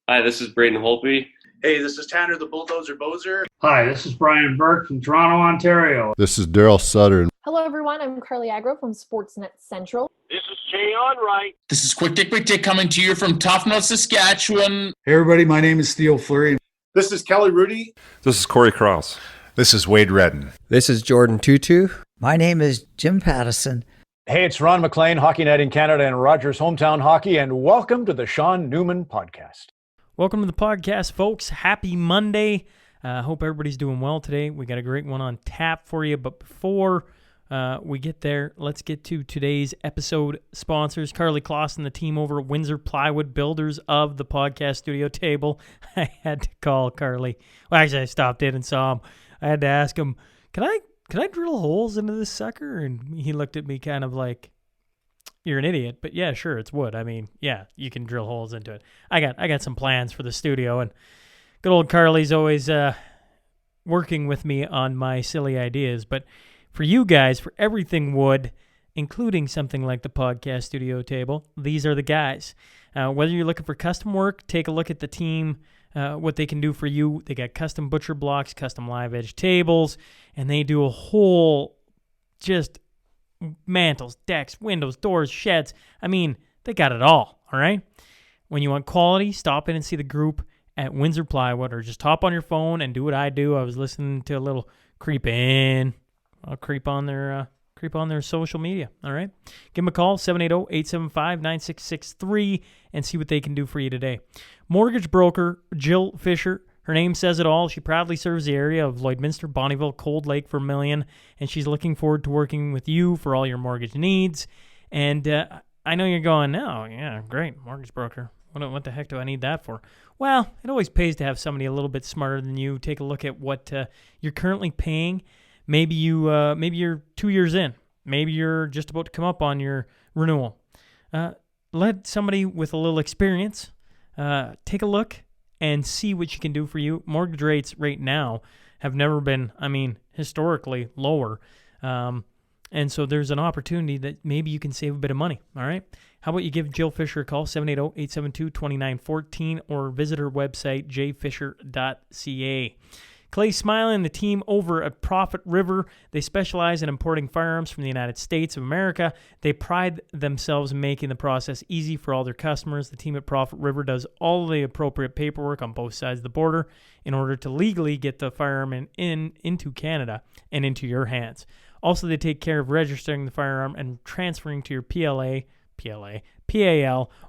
Hi, this is Braden Holtby. Hey, this is Tanner the Bulldozer Bozer. Hi, this is Brian Burke from Toronto, Ontario. This is Daryl Sutter. Hello, everyone. I'm Carly Agro from Sportsnet Central. This is Jay Onright. This is Quick Dick coming to you from Tofnell, Saskatchewan. Hey, everybody. My name is Theo Fleury. This is Kelly Rudy. This is Corey Cross. This is Wade Redden. This is Jordan Tutu. My name is Jim Pattison. Hey, it's Ron McLean, Hockey Night in Canada and Rogers Hometown Hockey, and welcome to the Sean Newman Podcast. Welcome to the podcast, folks. Happy Monday. Hope everybody's doing well today. We got a great one on tap for you, but before we get there, let's get to today's episode sponsors. Carly Kloss and the team over at Windsor Plywood, builders of the podcast studio table. I had to call Carly. Well, actually, I stopped in and saw him. I had to ask him, can I drill holes into this sucker? And he looked at me kind of like, you're an idiot, but yeah, sure, it's wood. I mean, yeah, you can drill holes into it. I got some plans for the studio, and good old Carly's always working with me on my silly ideas. But for you guys, for everything wood, including something like the podcast studio table, these are the guys. Whether you're looking for custom work, take a look at the team, what they can do for you. They got custom butcher blocks, custom live edge tables, and they do a whole just mantles, decks, windows, doors, sheds. I mean, they got it all right? When you want quality, stop in and see the group at Windsor Plywood, or just hop on your phone and do what I do. I was listening to a little creep in. I'll creep on their social media, all right? Give them a call, 780-875-9663, and see what they can do for you today. Mortgage broker Jill Fisher. Her name says it all. She proudly serves the area of Lloydminster, Bonnyville, Cold Lake, Vermilion, and she's looking forward to working with you for all your mortgage needs. And I know you're going, oh, yeah, great, mortgage broker. What the heck do I need that for? Well, it always pays to have somebody a little bit smarter than you take a look at what you're currently paying. Maybe you're 2 years in. Maybe you're just about to come up on your renewal. Let somebody with a little experience take a look and see what she can do for you. Mortgage rates right now have never been, historically lower. And so there's an opportunity that maybe you can save a bit of money, all right? How about you give Jill Fisher a call, 780-872-2914, or visit her website, jfisher.ca. Clay Smiley and the team over at Prophet River, they specialize in importing firearms from the United States of America. They pride themselves in making the process easy for all their customers. The team at Prophet River does all the appropriate paperwork on both sides of the border in order to legally get the firearm into Canada and into your hands. Also, they take care of registering the firearm and transferring to your PAL,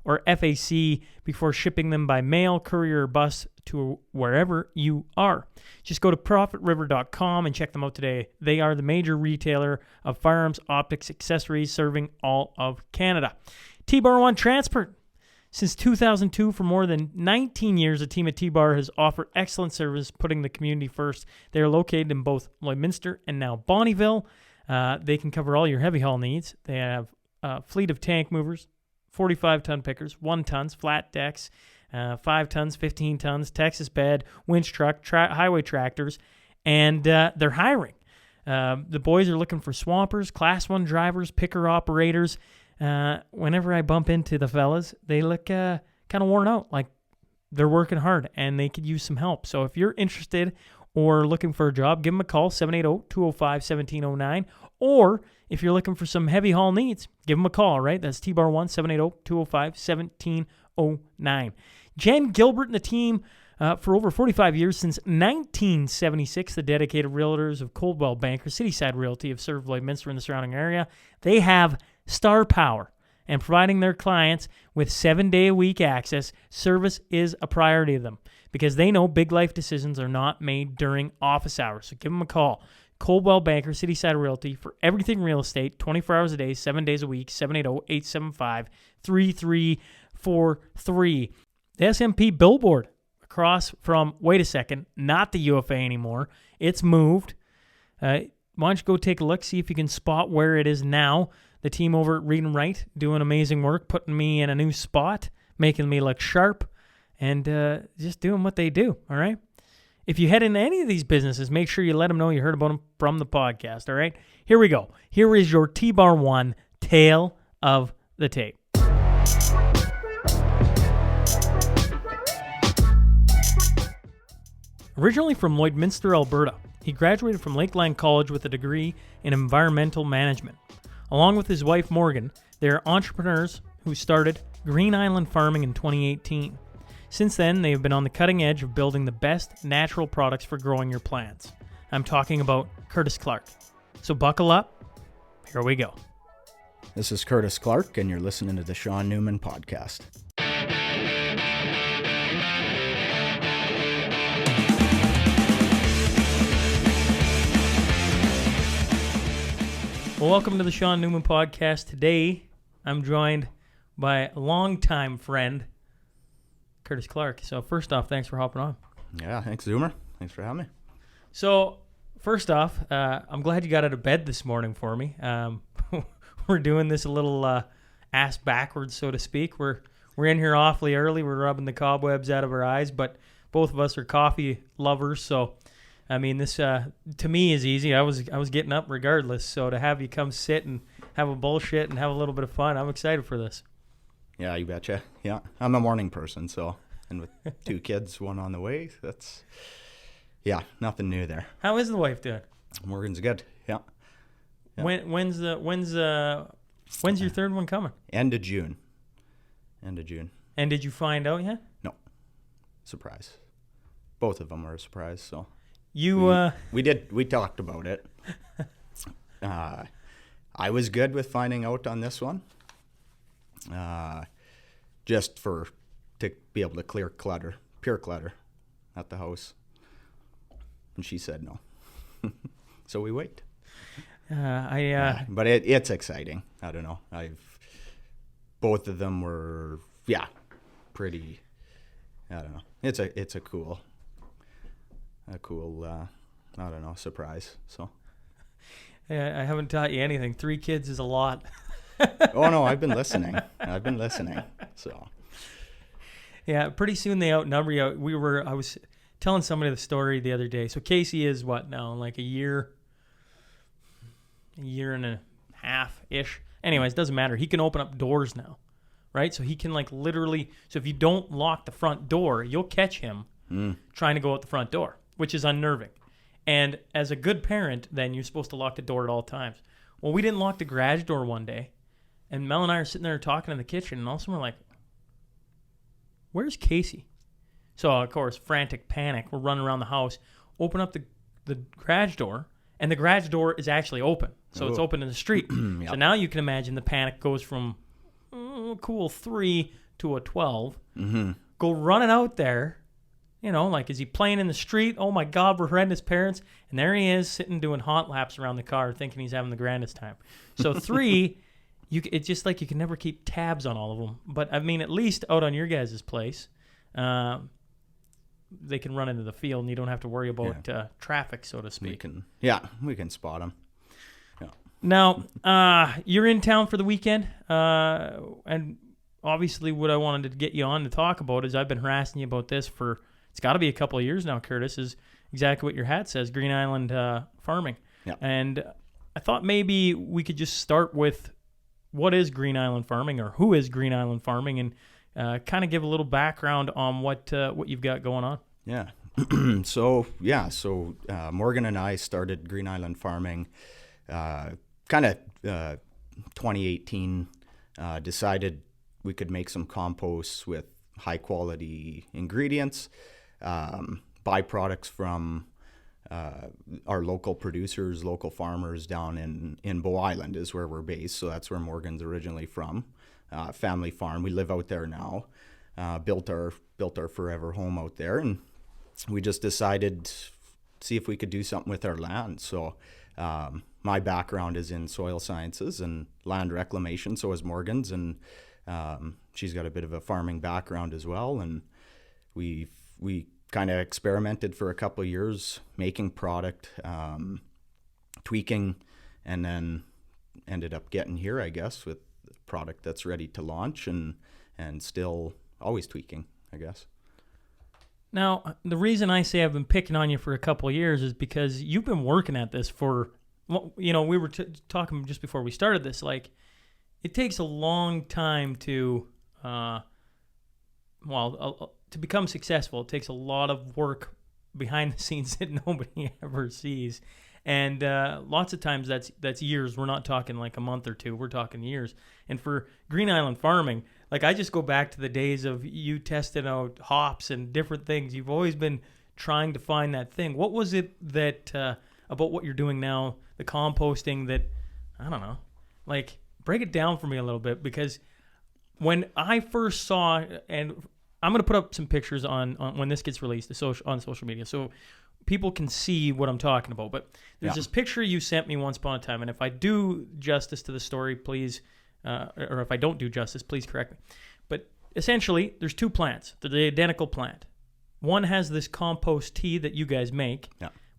or FAC before shipping them by mail, courier, or bus to wherever you are. Just go to ProfitRiver.com and check them out today. They are the major retailer of firearms, optics, accessories, serving all of Canada. T-Bar One Transport. Since 2002, for more than 19 years, the team at T-Bar has offered excellent service, putting the community first. They are located in both Lloydminster and now Bonnyville. They can cover all your heavy haul needs. They have a fleet of tank movers, 45-ton pickers, 1 tons, flat decks, 5 tons, 15 tons, Texas bed, winch truck, highway tractors, and they're hiring. The boys are looking for swampers, Class 1 drivers, picker operators. Whenever I bump into the fellas, they look kind of worn out, like they're working hard, and they could use some help. So if you're interested or looking for a job, give them a call, 780-205-1709. Or if you're looking for some heavy haul needs, give them a call, right? That's T-Bar 1, 780-205-1709. Jen Gilbert and the team for over 45 years, since 1976, the dedicated realtors of Coldwell Banker Cityside Realty have served Lloydminster and the surrounding area. They have star power, and providing their clients with 7-day-a-week access, service is a priority to them because they know big life decisions are not made during office hours. So give them a call. Coldwell Banker, Cityside Realty, for everything real estate, 24 hours a day, 7 days a week, 780-875-3343. The SNP billboard across from, wait a second, not the UFA anymore. It's moved. Why don't you go take a look, see if you can spot where it is now. The team over at Read and Write doing amazing work, putting me in a new spot, making me look sharp, and just doing what they do, all right? If you head into any of these businesses, make sure you let them know you heard about them from the podcast, all right? Here we go. Here is your T-Bar 1 Tale of the Tape. Originally from Lloydminster, Alberta, he graduated from Lakeland College with a degree in environmental management. Along with his wife Morgan, they are entrepreneurs who started Green Island Farming in 2018. Since then, they have been on the cutting edge of building the best natural products for growing your plants. I'm talking about Curtis Clark. So buckle up. Here we go. This is Curtis Clark, and you're listening to the Sean Newman Podcast. Well, welcome to the Sean Newman Podcast. Today, I'm joined by a longtime friend, Curtis Clark. So first off, thanks for hopping on. Yeah, thanks, Zoomer. Thanks for having me. So first off, I'm glad you got out of bed this morning for me. We're doing this a little ass backwards, so to speak. We're in here awfully early. We're rubbing the cobwebs out of our eyes, but both of us are coffee lovers, so I mean, this to me is easy. I was getting up regardless. So to have you come sit and have a bullshit and have a little bit of fun, I'm excited for this. Yeah, you betcha. Yeah, I'm a morning person, so, and with 2 kids, 1 on the way, that's, yeah, nothing new there. How is the wife doing? Morgan's good. Yeah. Yeah. When's your third one coming? End of June. End of June. And did you find out yet? No. Surprise. Both of them were a surprise, so. We talked about it. I was good with finding out on this one. Just to be able to clear clutter, pure clutter at the house. And she said no. So we wait. But it's exciting. I don't know. Both of them were, pretty, I don't know. It's a cool, I don't know, surprise. So. Yeah, I haven't taught you anything. 3 kids is a lot. Oh no, I've been listening. So. Yeah, pretty soon they outnumber you. I was telling somebody the story the other day. So Casey is what now? Like a year and a half-ish. Anyways, doesn't matter. He can open up doors now, right? So he can like literally, so if you don't lock the front door, you'll catch him trying to go out the front door, which is unnerving. And as a good parent, then you're supposed to lock the door at all times. Well, we didn't lock the garage door one day, and Mel and I are sitting there talking in the kitchen, and all of a sudden we're like, where's Casey? So, of course, frantic panic. We're running around the house, open up the garage door, and the garage door is actually open. So It's open in the street. Yep. So now you can imagine the panic goes from cool 3 to a 12. Mm-hmm. Go running out there. You know, like, is he playing in the street? Oh, my God, we're horrendous parents. And there he is sitting doing hot laps around the car thinking he's having the grandest time. So 3, it's just like you can never keep tabs on all of them. But, I mean, at least out on your guys' place, they can run into the field and you don't have to worry about traffic, so to speak. We can spot them. Yeah. Now, you're in town for the weekend, and obviously what I wanted to get you on to talk about is I've been harassing you about this for... It's got to be a couple of years now, Curtis, is exactly what your hat says, Green Island Farming. Yeah. And I thought maybe we could just start with what is Green Island Farming, or who is Green Island Farming, and kind of give a little background on what you've got going on. Yeah. So Morgan and I started Green Island Farming kind of 2018, decided we could make some composts with high quality ingredients, byproducts from our local producers, local farmers down in Bow Island is where we're based. So that's where Morgan's originally from. Family farm. We live out there now. Built our forever home out there, and we just decided see if we could do something with our land. So my background is in soil sciences and land reclamation. So is Morgan's, and she's got a bit of a farming background as well. And we kind of experimented for a couple of years, making product, tweaking, and then ended up getting here, I guess, with a product that's ready to launch, and still always tweaking, I guess. Now, the reason I say I've been picking on you for a couple of years is because you've been working at this for, we were talking just before we started this, like, it takes a long time to become successful. It takes a lot of work behind the scenes that nobody ever sees. And lots of times that's years. We're not talking like a month or two. We're talking years. And for Green Island farming, like I just go back to the days of you testing out hops and different things. You've always been trying to find that thing. What was it that about what you're doing now, the composting that, I don't know, like break it down for me a little bit, because when I first saw, and I'm going to put up some pictures on when this gets released on social media so people can see what I'm talking about. But there's this picture you sent me once upon a time, and if I do justice to the story, please, or if I don't do justice, please correct me. But essentially, there's two plants. They're the identical plant. One has this compost tea that you guys make,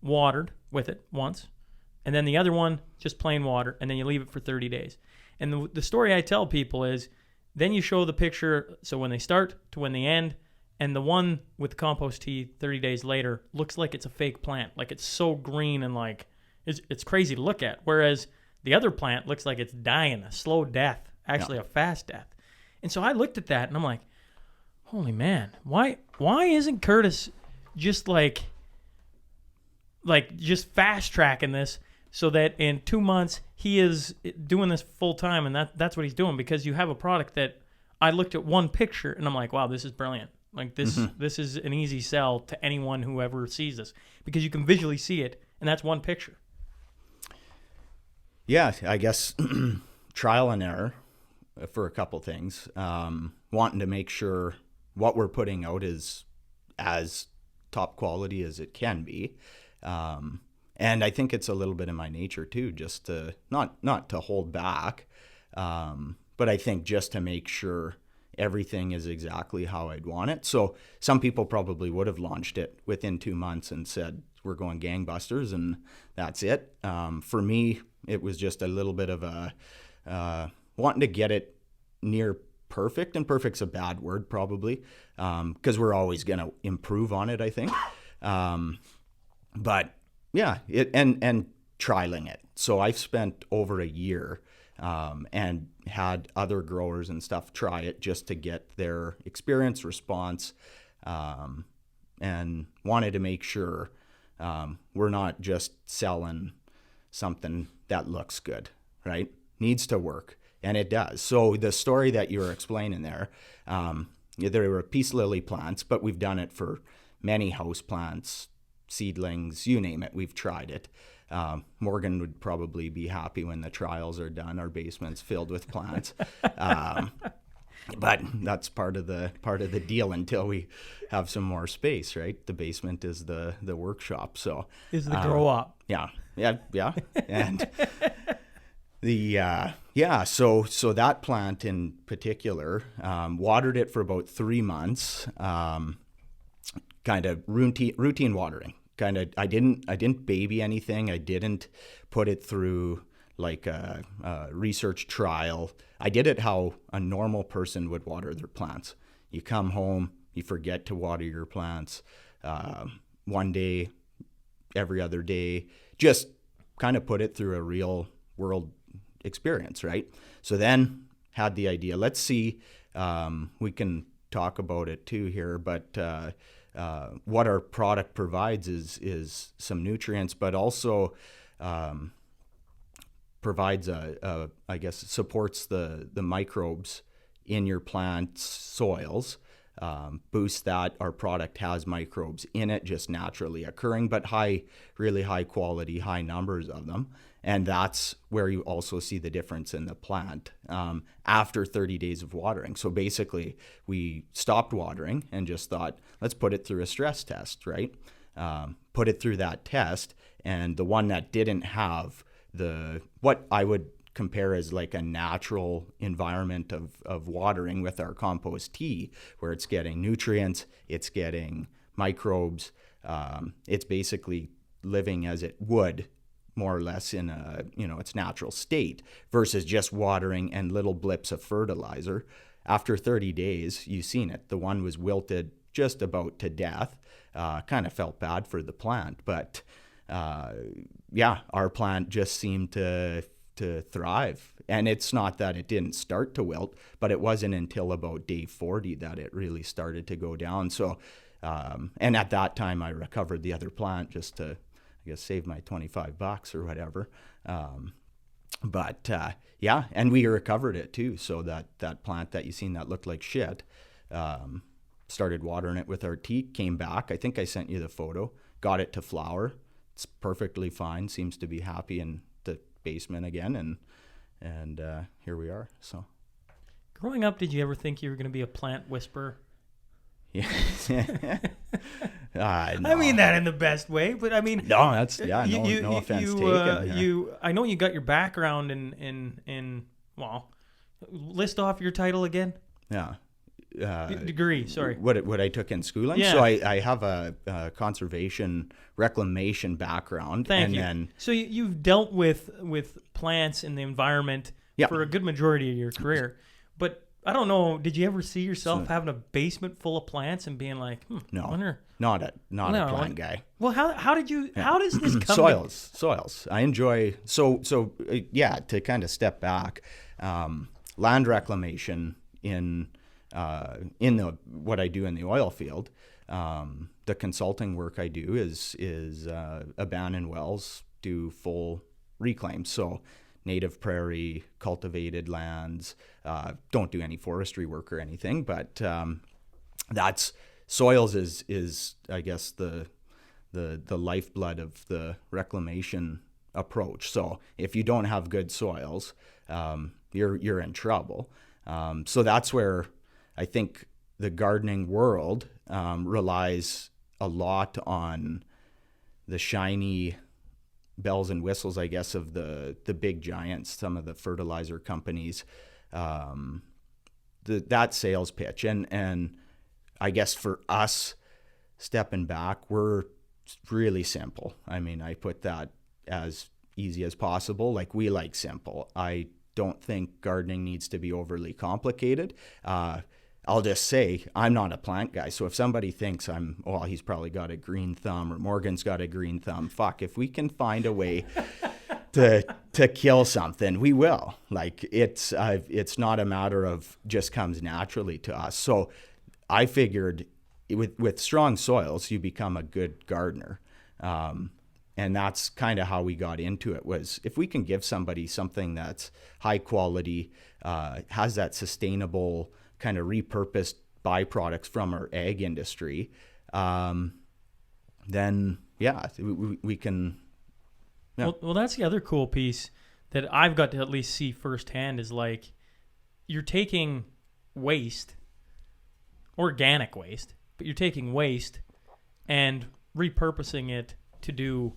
watered with it once, and then the other one, just plain water, and then you leave it for 30 days. And the story I tell people is, then you show the picture, so when they start to when they end, and the one with the compost tea 30 days later looks like it's a fake plant. Like it's so green and like it's crazy to look at. Whereas the other plant looks like it's dying, a slow death, actually a fast death. And so I looked at that and I'm like, holy man, why isn't Curtis just like just fast tracking this so that in 2 months he is doing this full time, and that's what he's doing, because you have a product that I looked at one picture and I'm like, wow, this is brilliant. Like this is an easy sell to anyone who ever sees this, because you can visually see it, and that's one picture. Yeah, I guess trial and error for a couple things. Wanting to make sure what we're putting out is as top quality as it can be. And I think it's a little bit in my nature too, just to not to hold back, but I think just to make sure everything is exactly how I'd want it. So some people probably would have launched it within 2 months and said, we're going gangbusters and that's it. For me, it was just a little bit of a wanting to get it near perfect, and perfect's a bad word probably, because we're always going to improve on it, I think. But yeah, and trialing it. So I've spent over a year and had other growers and stuff try it just to get their experience, response, and wanted to make sure we're not just selling something that looks good, right? Needs to work, and it does. So the story that you were explaining there were peace lily plants, but we've done it for many house plants, seedlings, you name it, we've tried it. Morgan would probably be happy when the trials are done. Our basement's filled with plants, but that's part of the deal until we have some more space, right? The basement is the workshop, so is the grow up. Yeah, and so that plant in particular, watered it for about 3 months, kind of routine watering. I didn't baby anything. I didn't put it through like a research trial. I did it how a normal person would water their plants. You come home, you forget to water your plants, one day, every other day, just kind of put it through a real world experience, right? So then had the idea, let's see, we can talk about it too here, but what our product provides is some nutrients, but also provides I guess supports the microbes in your plant's soils, boosts that. Our product has microbes in it just naturally occurring, but really high quality, high numbers of them. And that's where you also see the difference in the plant after 30 days of watering. So basically, we stopped watering and just thought, let's put it through a stress test, right? Put it through that test. And the one that didn't have what I would compare as like a natural environment of watering with our compost tea, where it's getting nutrients, it's getting microbes, it's basically living as it would more or less in its natural state, versus just watering and little blips of fertilizer. After 30 days, you've seen it. The one was wilted just about to death. Kind of felt bad for the plant, but our plant just seemed to thrive. And it's not that it didn't start to wilt, but it wasn't until about day 40 that it really started to go down. So And at that time, I recovered the other plant just to, I guess, save my $25 or whatever. Yeah, and we recovered it too. So that plant that you seen that looked like shit, started watering it with our teak, came back. I think I sent you the photo, got it to flower. It's perfectly fine. Seems to be happy in the basement again. And here we are. So Growing up, did you ever think you were going to be a plant whisperer? yeah. No. I mean that in the best way, but I mean, No, that's no offense taken. Yeah. I know you got your background in well, list off your title again. Yeah. Degree, sorry. What I took in schooling. Yeah. So I have a conservation reclamation background. Thank you. Then, so you've dealt with plants and the environment Yeah. for a good majority of your career, but I don't know. Did you ever see yourself having a basement full of plants and being like, no, I wonder. not a plant guy. Well, how did you? Yeah. How does this come? Soils. I enjoy to kind of step back, land reclamation in what I do in the oil field. The consulting work I do is abandon wells, do full reclaim. So native prairie, cultivated lands, don't do any forestry work or anything, but that's soils is I guess the lifeblood of the reclamation approach. So if you don't have good soils, you're in trouble. So that's where I think the gardening world relies a lot on the shiny bells and whistles, I guess, of the big giants, some of the fertilizer companies, that sales pitch. And I guess for us, stepping back, we're really simple. I mean, I put that as easy as possible. Like, we like simple. I don't think gardening needs to be overly complicated. I'll just say I'm not a plant guy. So if somebody thinks he's probably got a green thumb, or Morgan's got a green thumb, fuck, if we can find a way to kill something, we will. Like, it's not a matter of just comes naturally to us. So I figured with strong soils, you become a good gardener. And that's kind of how we got into it, was if we can give somebody something that's high quality, has that sustainable kind of repurposed byproducts from our ag industry, then yeah, we can. Yeah. Well, that's the other cool piece that I've got to at least see firsthand is, like, you're taking waste, organic waste, but you're taking waste and repurposing it to do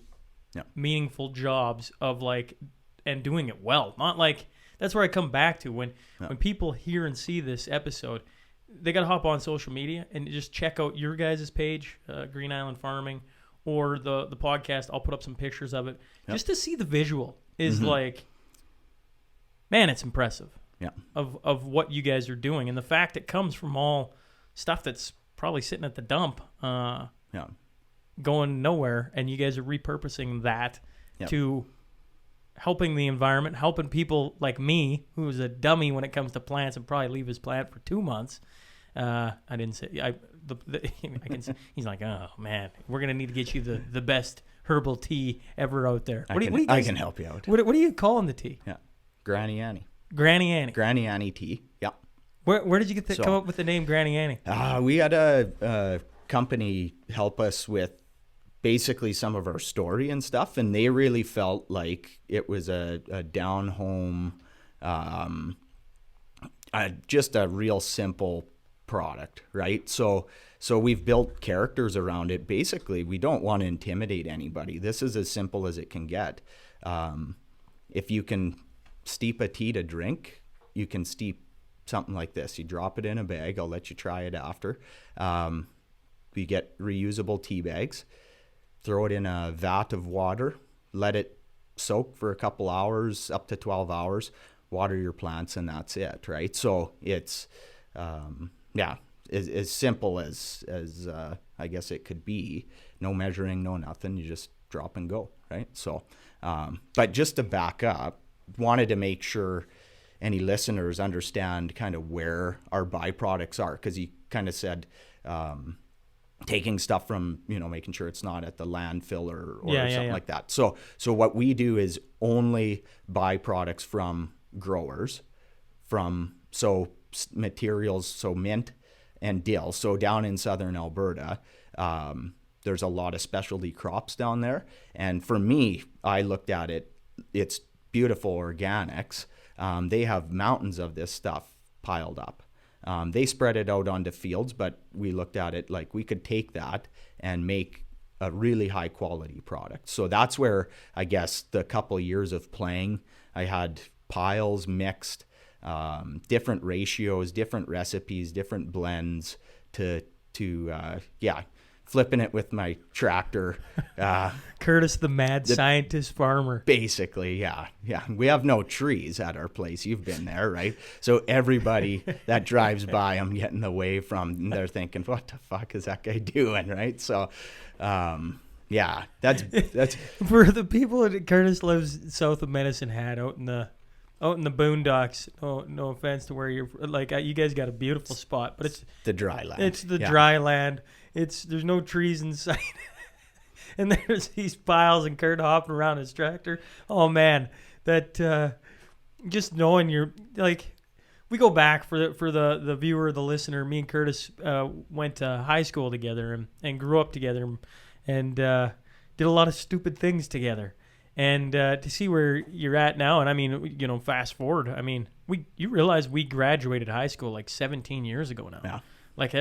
meaningful jobs of, like, and doing it well. Not like, that's where I come back to when people hear and see this episode, they got to hop on social media and just check out your guys' page, Green Island Farming, or the podcast. I'll put up some pictures of it just to see the visual is like, man, it's impressive. Yeah. Of what you guys are doing, and the fact it comes from all stuff that's probably sitting at the dump, going nowhere, and you guys are repurposing that to helping the environment, helping people like me, who's a dummy when it comes to plants and probably leave his plant for 2 months. I didn't say I can. He's like, oh man, we're gonna need to get you the best herbal tea ever out there. I can help you out. What are you calling the tea? Yeah, Granny Annie. Granny Annie. Granny Annie tea. Yeah. Where did you come up with the name Granny Annie? We had a company help us with basically some of our story and stuff, and they really felt like it was a down home, just a real simple product, right? So we've built characters around it. Basically, we don't want to intimidate anybody. This is as simple as it can get. If you can steep a tea to drink, you can steep something like this. You drop it in a bag. I'll let you try it after. We get reusable tea bags. Throw it in a vat of water, let it soak for a couple hours, up to 12 hours, water your plants, and that's it, right? So it's, as simple as I guess it could be. No measuring, no nothing. You just drop and go, right? So, but just to back up, wanted to make sure any listeners understand kind of where our byproducts are, because you kind of said, taking stuff from, making sure it's not at the landfill or Yeah, something yeah. like that. So what we do is only buy products from growers, materials, so mint and dill. So down in southern Alberta, there's a lot of specialty crops down there. And for me, I looked at it, it's beautiful organics. They have mountains of this stuff piled up. They spread it out onto fields, but we looked at it like we could take that and make a really high quality product. So that's where I guess the couple years of playing, I had piles mixed, different ratios, different recipes, different blends to flipping it with my tractor. Curtis, the mad scientist farmer. Basically, yeah. We have no trees at our place. You've been there, right? So everybody that drives by, I'm getting away from, they're thinking, what the fuck is that guy doing, right? So, that's For the people that Curtis lives south of Medicine Hat, out in the boondocks. No offense to where you're like. You guys got a beautiful spot, but it's the dry land. It's the dry land. There's no trees in sight, and there's these piles and Curt hopping around his tractor. Oh man, that just knowing you're like. We go back for the viewer, the listener. Me and Curtis went to high school together and grew up together and did a lot of stupid things together. And to see where you're at now, and I mean, fast forward. I mean, you realize we graduated high school like 17 years ago now. Yeah. Like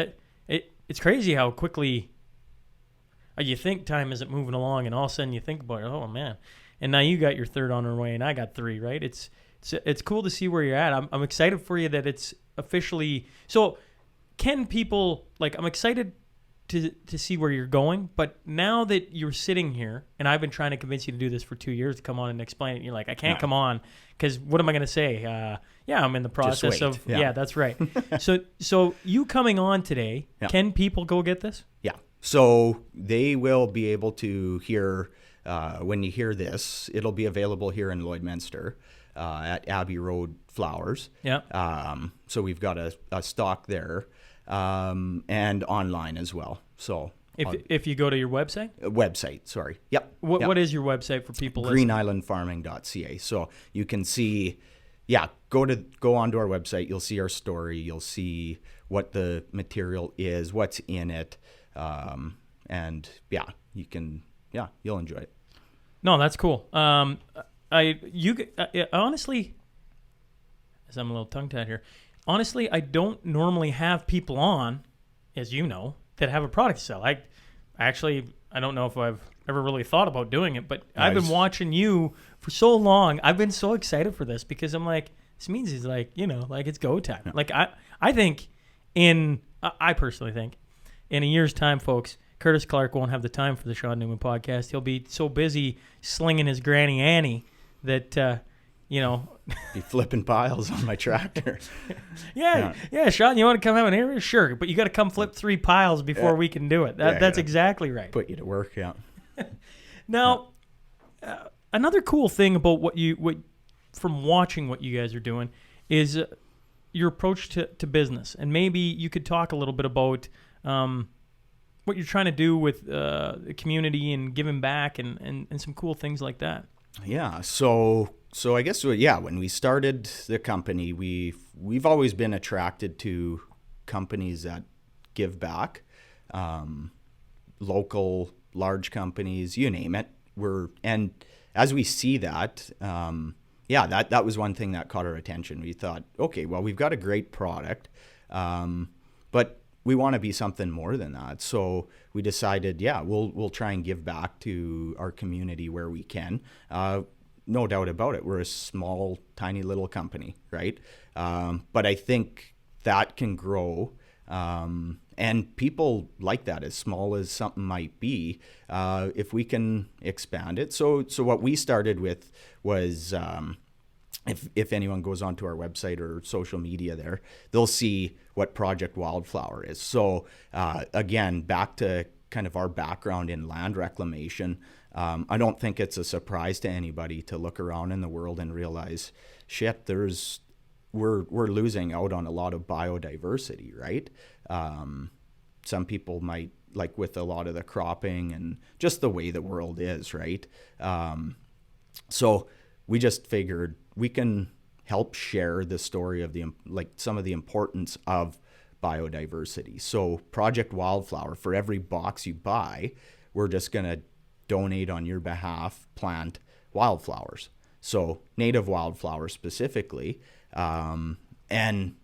it's crazy how quickly you think time isn't moving along, and all of a sudden you think about it. Oh man! And now you got your third on the way, and I got 3. Right? It's cool to see where you're at. I'm excited for you that it's officially. So, can people like? I'm excited to see where you're going, but now that you're sitting here, and I've been trying to convince you to do this for 2 years to come on and explain it, you're like, I can't come on because what am I going to say? I'm in the process of. Yeah, that's right. So you coming on today, can people go get this? Yeah. So they will be able to hear when you hear this. It'll be available here in Lloydminster at Abbey Road Flowers. Yeah. So we've got a stock there. And online as well. So if you go to your website? Sorry. Yep. What is your website for people listening? greenislandfarming.ca. So you can see, go onto our website. You'll see our story. You'll see what the material is, what's in it. And you'll enjoy it. No, that's cool. Honestly, as I'm a little tongue-tied here, honestly, I don't normally have people on, as you know, that have a product to sell. I don't know if I've ever really thought about doing it, but I've been watching you for so long. I've been so excited for this because I'm like, this means it's like, like it's go time. Yeah. Like I personally think in a year's time, folks, Curtis Clark won't have the time for the Sean Newman podcast. He'll be so busy slinging his Granny Annie that, be flipping piles on my tractor. Yeah, Sean, you want to come have an interview? Sure, but you got to come flip 3 piles before we can do it. That's exactly right. Put you to work, yeah. Now, another cool thing about what from watching what you guys are doing is your approach to business, and maybe you could talk a little bit about what you're trying to do with the community and giving back and some cool things like that. Yeah, so I guess when we started the company, we've always been attracted to companies that give back, local, large companies, you name it. And as we see that, that was one thing that caught our attention. We thought, okay, well, we've got a great product, but we want to be something more than that. So we decided, we'll try and give back to our community where we can. No doubt about it. We're a small, tiny little company, right? But I think that can grow. And people like that, as small as something might be, if we can expand it. So what we started with was, if anyone goes onto our website or social media there, they'll see what Project Wildflower is. So again, back to kind of our background in land reclamation, I don't think it's a surprise to anybody to look around in the world and realize, shit, we're losing out on a lot of biodiversity, right? Some people might like with a lot of the cropping and just the way the world is, right? So we just figured we can help share the story of some of the importance of biodiversity. So Project Wildflower, for every box you buy, we're just going to donate on your behalf, plant wildflowers. So native wildflowers specifically, and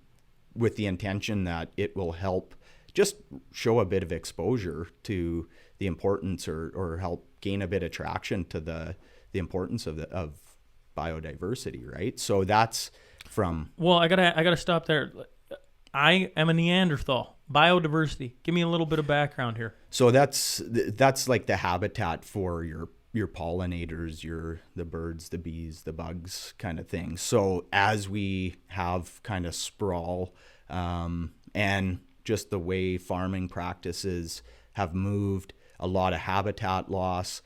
with the intention that it will help just show a bit of exposure to the importance or help gain a bit of traction to the importance of biodiversity, right? So that's from... Well, I gotta stop there. I am a Neanderthal. Biodiversity. Give me a little bit of background here. So that's like the habitat for your pollinators, the birds, the bees, the bugs kind of thing. So as we have kind of sprawl and just the way farming practices have moved, a lot of habitat loss,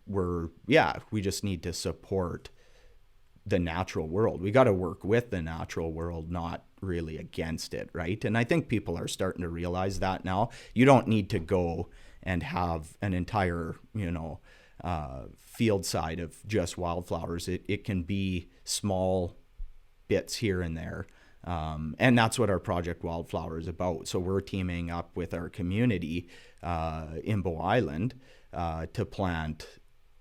we just need to support the natural world. We got to work with the natural world, not really against it, right? And I think people are starting to realize that now. You don't need to go and have an entire, field side of just wildflowers. It can be small bits here and there. And that's what our Project Wildflower is about. So we're teaming up with our community in Bow Island to plant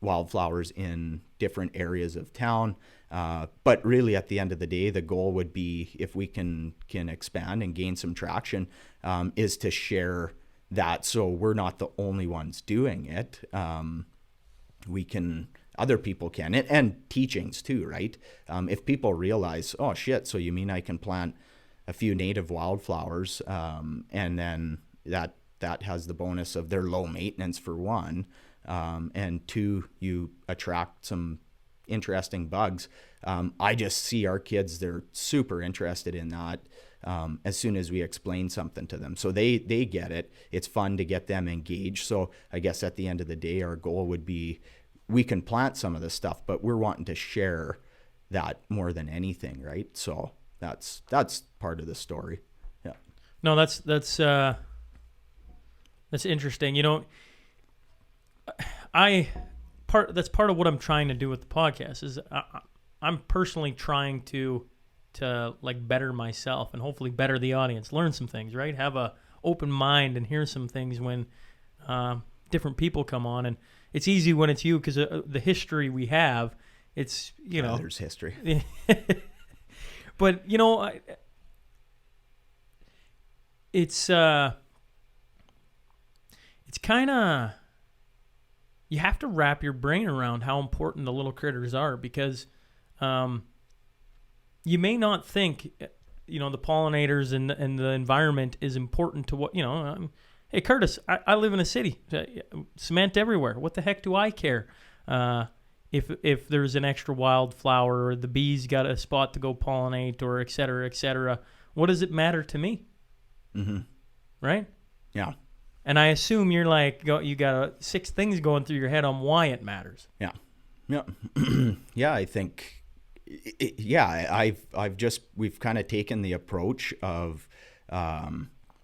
wildflowers in different areas of town. But really, at the end of the day, the goal would be, if we can expand and gain some traction, is to share that. So we're not the only ones doing it. Other people can, and teachings too, right? If people realize, oh shit, so you mean I can plant a few native wildflowers, and then that has the bonus of they're low maintenance for one, and two, you attract some interesting bugs. I just see our kids, they're super interested in that as soon as we explain something to them. So they get it. It's fun to get them engaged. So I guess at the end of the day, our goal would be, we can plant some of this stuff, but we're wanting to share that more than anything, right? So that's part of the story. Yeah. No, that's interesting. That's part of what I'm trying to do with the podcast is I'm personally trying to like better myself and hopefully better the audience, learn some things, right? Have a open mind and hear some things when different people come on. And it's easy when it's you because the history we have, it's, there's history. But, it's kind of, you have to wrap your brain around how important the little critters are because you may not think, the pollinators and the environment is important to what, hey, Curtis, I live in a city, cement everywhere. What the heck do I care if there's an extra wildflower or the bees got a spot to go pollinate or et cetera, et cetera? What does it matter to me? Mm-hmm. Right? Yeah. And I assume you're like, you got 6 things going through your head on why it matters. Yeah. Yeah. Yeah, I think, we've kind of taken the approach of,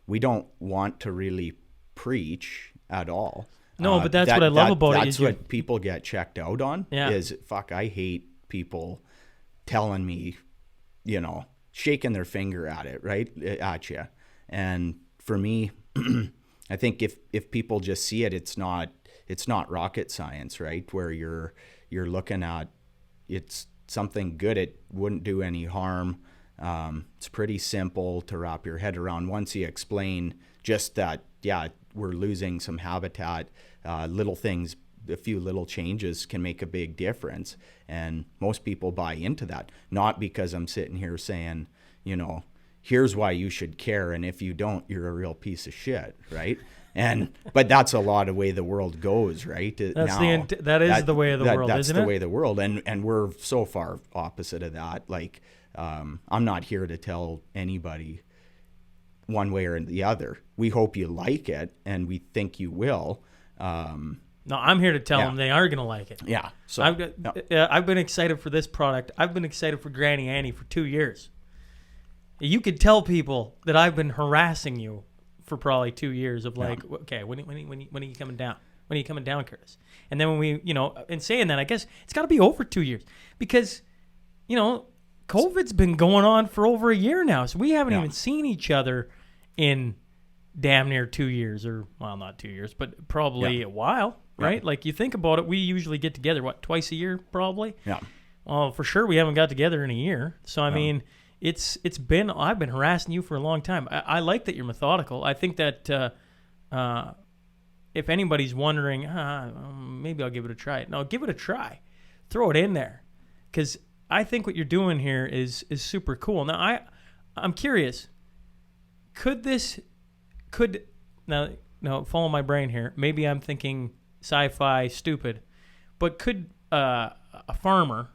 we don't want to really preach at all. No, but that's what I love about it. That's what people get checked out on. Yeah. Is, I hate people telling me, shaking their finger at it, right? At you. And for me, I think if people just see it, it's not rocket science, right? Where you're looking at, it's something good. It wouldn't do any harm. It's pretty simple to wrap your head around once you explain just that, we're losing some habitat, little things, a few little changes can make a big difference. And most people buy into that, not because I'm sitting here saying, here's why you should care, and if you don't, you're a real piece of shit, right? But that's a lot of way the world goes, right? That is the way of the world, that's isn't it? That's the way of the world, and we're so far opposite of that. Like, I'm not here to tell anybody one way or the other. We hope you like it, and we think you will. No, I'm here to tell them they are going to like it. Yeah. So I've been excited for this product. I've been excited for Granny Annie for 2 years. You could tell people that I've been harassing you for probably 2 years of like, okay, when are you coming down? When are you coming down, Curtis? And then when we, in saying that, I guess it's got to be over 2 years because, COVID's been going on for over a year now. So we haven't even seen each other in damn near 2 years or, well, not 2 years, but probably a while, right? Like you think about it, we usually get together, twice a year probably? Yeah. Well, for sure we haven't got together in a year. So, I mean, I've been harassing you for a long time. I like that you're methodical. I think that if anybody's wondering, maybe I'll give it a try. No, give it a try. Throw it in there. Because I think what you're doing here is super cool. Now, I'm curious. Now, follow my brain here. Maybe I'm thinking sci-fi stupid. But could a farmer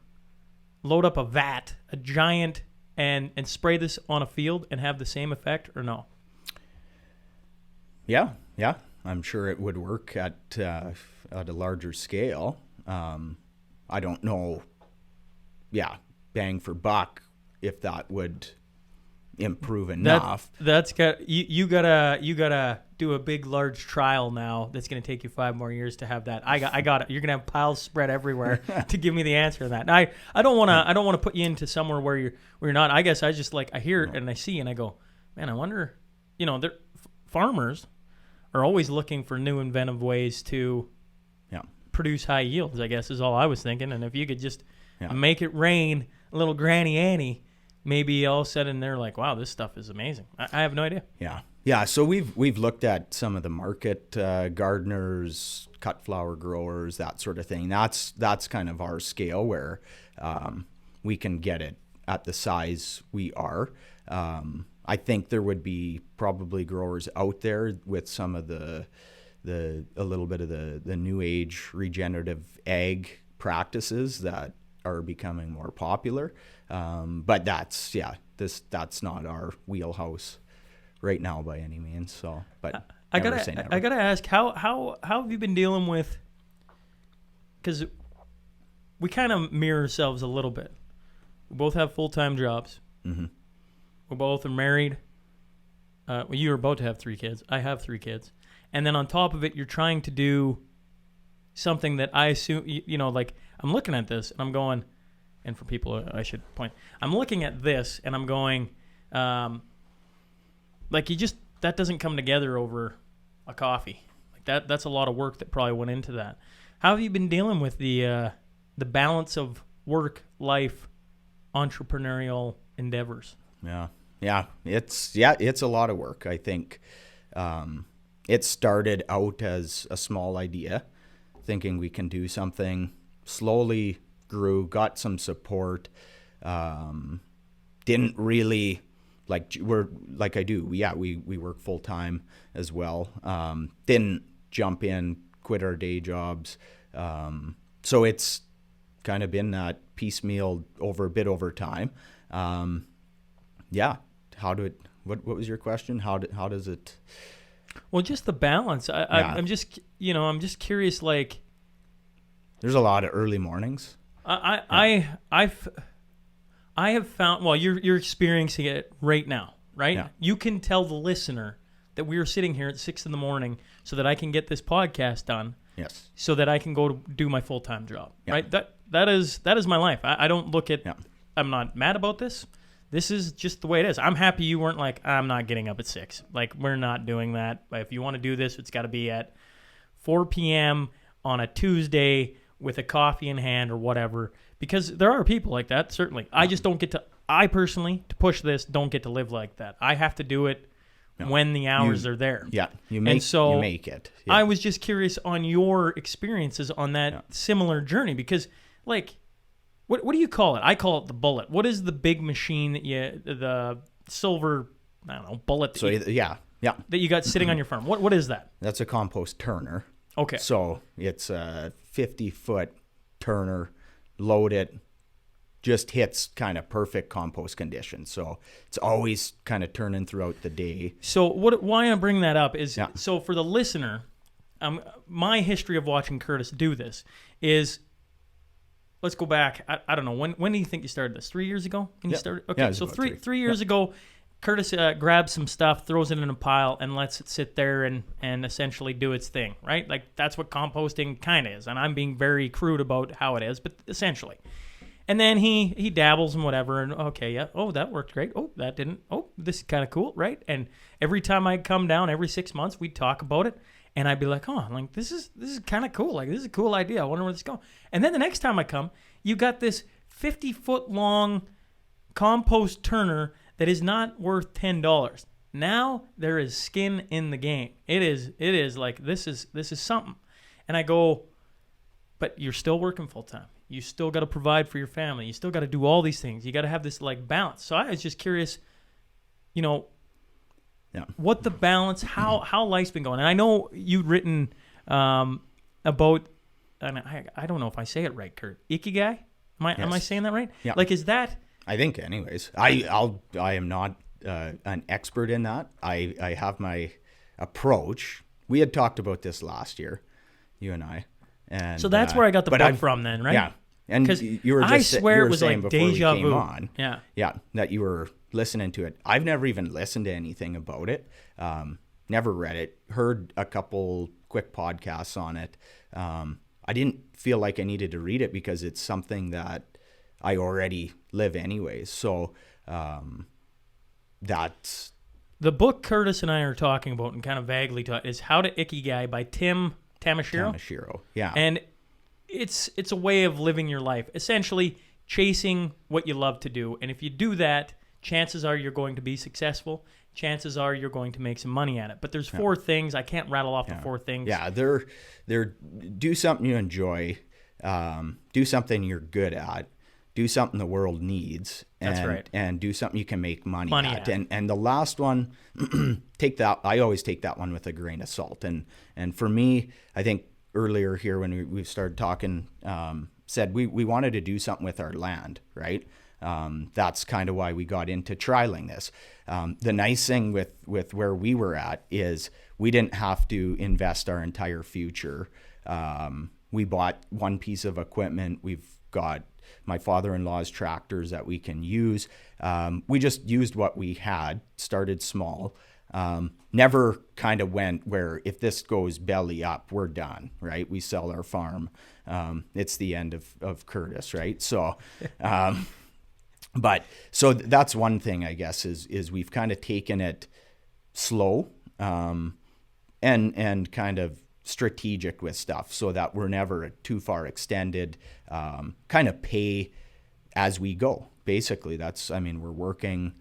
load up a giant, and spray this on a field and have the same effect or no? Yeah. I'm sure it would work at a larger scale. I don't know. Yeah, bang for buck, if that would improve enough. That's got you gotta do a big large trial now. That's gonna take you 5 more years to have that. I got it. You're gonna have piles spread everywhere to give me the answer to that. And I don't wanna put you into somewhere where you're not. I guess I just I hear it and I see and I go, man, I wonder. Farmers are always looking for new inventive ways to produce high yields, I guess is all I was thinking. And if you could just make it rain a little Granny Annie, maybe all of a sudden they're like, wow, this stuff is amazing. I have no idea. Yeah. So we've looked at some of the market gardeners, cut flower growers, that sort of thing. That's kind of our scale where we can get it at the size we are. I think there would be probably growers out there with some of a little bit of the new age regenerative ag practices that are becoming more popular. But that's not our wheelhouse right now by any means. So, but I gotta ask, how have you been dealing with? Because we kind of mirror ourselves a little bit. We both have full-time jobs. Mm-hmm. We both are married. You're about to have 3 kids. I have 3 kids. And then on top of it, you're trying to do something that I assume, I'm looking at this and I'm going, and for people I should point, I'm looking at this and I'm going, that doesn't come together over a coffee. Like that's a lot of work that probably went into that. How have you been dealing with the balance of work, life, entrepreneurial endeavors? Yeah, it's a lot of work. I think it started out as a small idea, thinking we can do something. Slowly grew, got some support. Didn't really I do. We work full time as well. Didn't jump in, quit our day jobs. So it's kind of been that piecemeal over time. What was your question? How does it? Well, just the balance. I'm just curious. Like, there's a lot of early mornings. I have found. Well, you're experiencing it right now, right? Yeah. You can tell the listener that we are sitting here at 6 a.m. so that I can get this podcast done. Yes. So that I can go to do my full-time job. Yeah. Right. That is my life. I don't look at. Yeah. I'm not mad about this. This is just the way it is. I'm happy you weren't like, I'm not getting up at 6. Like, we're not doing that. If you want to do this, it's got to be at 4 p.m. on a Tuesday with a coffee in hand or whatever. Because there are people like that, certainly. I just don't get to, I personally, to push this, don't get to live like that. I have to do it when the hours are there. Yeah, you make it. Yeah. I was just curious on your experiences on that similar journey because, like, what do you call it? I call it the bullet. What is the big machine that the silver, I don't know, bullet that you got sitting on your farm? What is that? That's a compost turner. Okay. So it's a 50-foot turner, load it, just hits kind of perfect compost conditions. So it's always kind of turning throughout the day. So why I'm bringing that up is, so for the listener, my history of watching Curtis do this is, let's go back. I don't know. When do you think you started this? 3 years ago? When you started? Okay, so three years ago, Curtis grabs some stuff, throws it in a pile, and lets it sit there and essentially do its thing, right? Like, that's what composting kind of is. And I'm being very crude about how it is, but essentially. And then he dabbles and whatever, and okay, yeah, oh, that worked great. Oh, that didn't. Oh, this is kind of cool, right? And every time I come down, every 6 months, we'd talk about it, and I'd be like, oh, like, this is kind of cool. Like, this is a cool idea. I wonder where this is going. And then the next time I come, you got this 50-foot-long compost turner that is not worth $10. Now there is skin in the game. It is like, this is something. And I go, but you're still working full time. You still got to provide for your family. You still got to do all these things. You got to have this like balance. So I was just curious, what the balance, how life's been going. And I know you've written about, and I don't know if I say it right, Curt. Ikigai? Am I saying that right? Yeah. Like, is that? I think, anyways. I am not an expert in that. I have my approach. We had talked about this last year, you and I. And So that's where I got the book from then, right? Yeah. And 'Cause you were I just swear you it were was saying like before we deja came vu. on. Yeah. Yeah, that you were listening to it. I've never even listened to anything about it. Never read it. Heard a couple quick podcasts on it. I didn't feel like I needed to read it because it's something that I already live anyways. So that's The book Curtis and I are talking about and kind of vaguely is How to Ikigai by Tim Tamashiro. Tamashiro. Yeah. And it's a way of living your life, essentially chasing what you love to do. And if you do that, chances are you're going to be successful. Chances are you're going to make some money at it. But there's 4 things. I can't rattle off the 4 things. Yeah, they're do something you enjoy, do something you're good at, do something the world needs, and, That's right. and do something you can make money at. at. And the last one, I always take that one with a grain of salt. And for me, I think earlier here when we started talking, said we wanted to do something with our land, right? That's kind of why we got into trialing this. The nice thing with where we were at is we didn't have to invest our entire future. We bought one piece of equipment. We've got my father-in-law's tractors that we can use. We just used what we had, started small. Never kind of went where if this goes belly up, we're done, right? We sell our farm. It's the end of Curtis, right? So, but so that's one thing, I guess, is we've kind of taken it slow, and kind of strategic with stuff so that we're never too far extended, kind of pay as we go. Basically, we're working,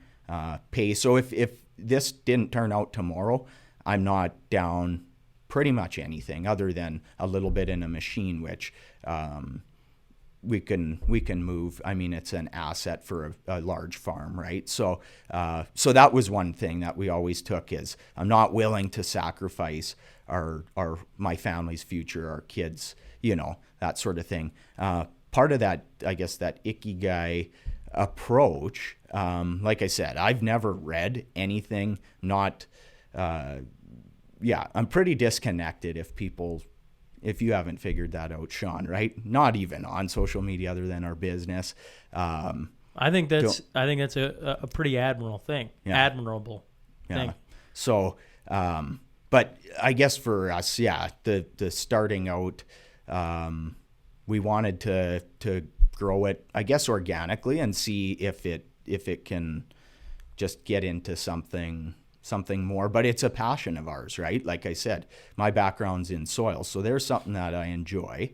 pay. So if this didn't turn out tomorrow, I'm not down pretty much anything other than a little bit in a machine, which, we can move. I mean, it's an asset for a large farm, right? So that was one thing that we always took is I'm not willing to sacrifice my family's future, our kids, that sort of thing. Part of that, I guess, that Ikigai approach, like I said, I've never read anything, I'm pretty disconnected if you haven't figured that out, Sean, right? Not even on social media other than our business. I think that's a pretty admirable thing. Thing. So, but I guess for us, the starting out, we wanted to grow it, I guess, organically and see if it can just get into something more, but it's a passion of ours, right? Like I said, my background's in soil, so there's something that I enjoy.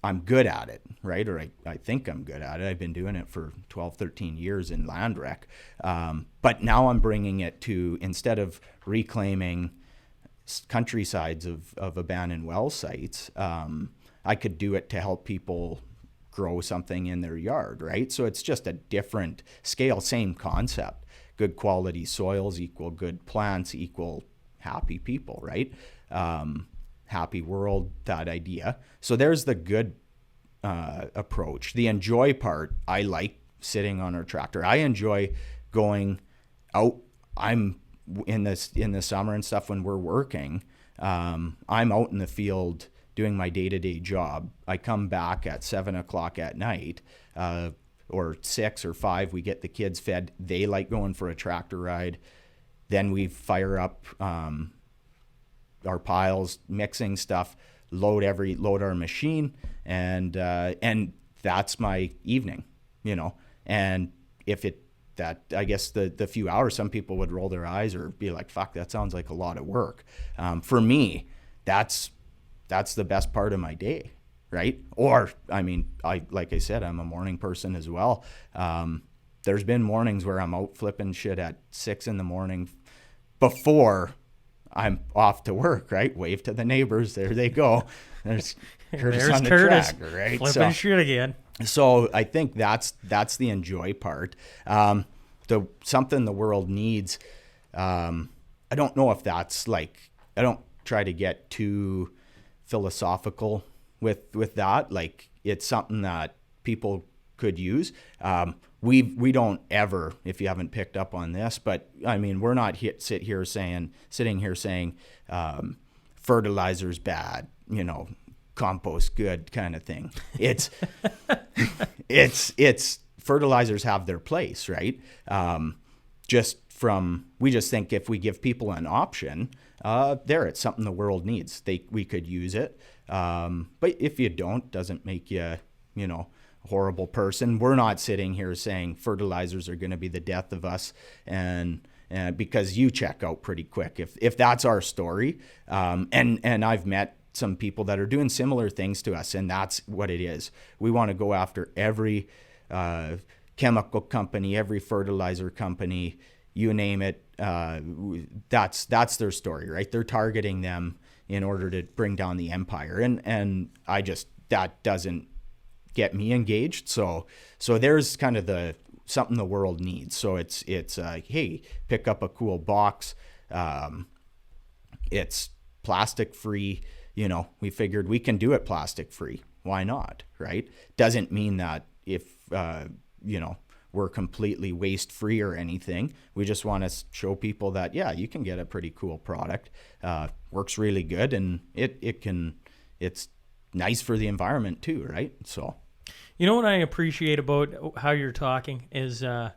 I'm good at it, right? Or I think I'm good at it. I've been doing it for 12, 13 years in land rec. But now I'm bringing it to, instead of reclaiming countrysides of abandoned well sites, I could do it to help people grow something in their yard, right? So it's just a different scale, same concept. Good quality soils equal good plants equal happy people, right? Happy world, that idea. So there's the good approach. The enjoy part, I like sitting on our tractor. I enjoy going out. I'm in the summer and stuff when we're working. I'm out in the field doing my day-to-day job. I come back at 7:00 at night. or 6 or 5, we get the kids fed. They like going for a tractor ride. Then we fire up our piles, mixing stuff, load our machine, and that's my evening, And if I guess the few hours, some people would roll their eyes or be like, fuck, that sounds like a lot of work. For me, that's the best part of my day, right? Or, like I said, I'm a morning person as well. There's been mornings where I'm out flipping shit at 6 a.m. before I'm off to work, right? Wave to the neighbors. There they go. There's Curtis on the tractor, right? Flipping shit again. So I think that's the enjoy part. Something the world needs. I don't know if that's I don't try to get too philosophical with that. It's something that people could use. We don't ever, if you haven't picked up on this, but we're not sitting here saying fertilizer's bad, compost good kind of thing. It's fertilizers have their place, right? We just think if we give people an option, it's something the world needs. We could use it. But if you don't, doesn't make you, a horrible person. We're not sitting here saying fertilizers are going to be the death of us, and because you check out pretty quick if that's our story. And I've met some people that are doing similar things to us, and that's what it is. We want to go after every chemical company, every fertilizer company, you name it. That's their story, right? They're targeting them in order to bring down the empire, and that doesn't get me engaged. So there's kind of something the world needs. So it's hey, pick up a cool box. It's plastic free. We figured we can do it plastic free. Why not? Right? Doesn't mean that if we're completely waste free or anything. We just want to show people that, yeah, you can get a pretty cool product. Works really good, and it's nice for the environment too, right? So, what I appreciate about how you're talking is you're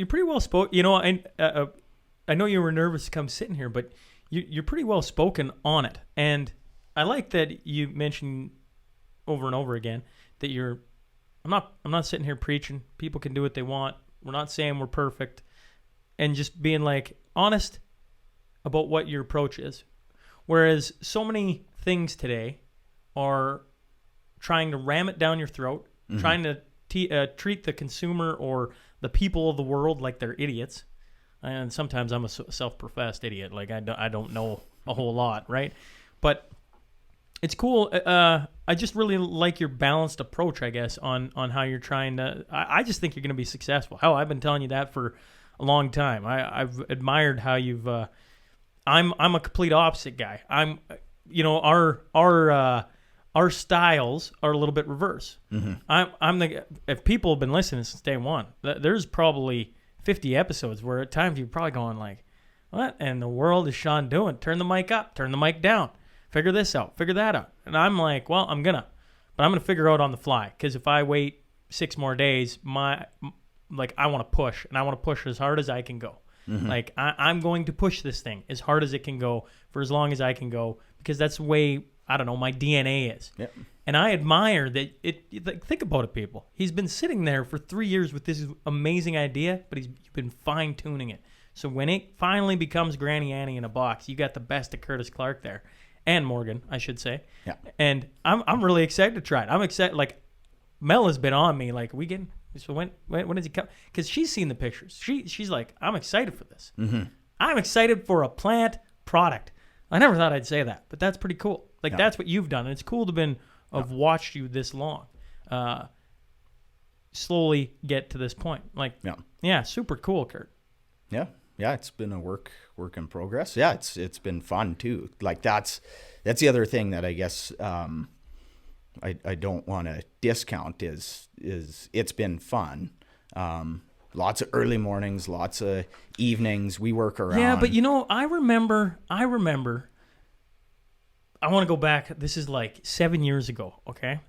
pretty well spoken. I know you were nervous to come sitting here, but you're pretty well spoken on it, and I like that you mentioned over and over again that I'm not sitting here preaching. People can do what they want. We're not saying we're perfect, and just being honest about what your approach is. Whereas so many things today are trying to ram it down your throat, trying to treat the consumer or the people of the world like they're idiots. And sometimes I'm a self-professed idiot. I don't know a whole lot, right? But it's cool. I just really like your balanced approach, I guess, on how you're trying to. I just think you're going to be successful. Hell, I've been telling you that for a long time. I've admired how you've. I'm a complete opposite guy. Our styles are a little bit reverse. If people have been listening since day one, there's probably 50 episodes where at times you're probably going what in the world is Sean doing? Turn the mic up, turn the mic down, figure this out, figure that out. And I'm well, I'm gonna figure out on the fly, because if I wait 6 more days, I want to push, and I want to push as hard as I can go. I'm going to push this thing as hard as it can go for as long as I can go, because that's the way, I don't know, my DNA is. Yep. And I admire that think about it, people. He's been sitting there for 3 years with this amazing idea, but he's been fine-tuning it. So when it finally becomes Granny Annie in a box, you got the best of Curtis Clark there. And Morgan, I should say. Yeah. And I'm really excited to try it. I'm excited. Mel has been on me, so when does he come? Because she's seen the pictures. She's like, I'm excited for this. I'm excited for a plant product. I never thought I'd say that, but that's pretty cool. That's what you've done, and it's cool to have watched you this long, slowly get to this point. Yeah, super cool, Curt. Yeah, it's been a work in progress. Yeah, it's been fun too. That's the other thing that I guess I don't want to discount is it's been fun. Lots of early mornings, lots of evenings. We work around. Yeah, but I remember. I want to go back. This is 7 years ago. Okay.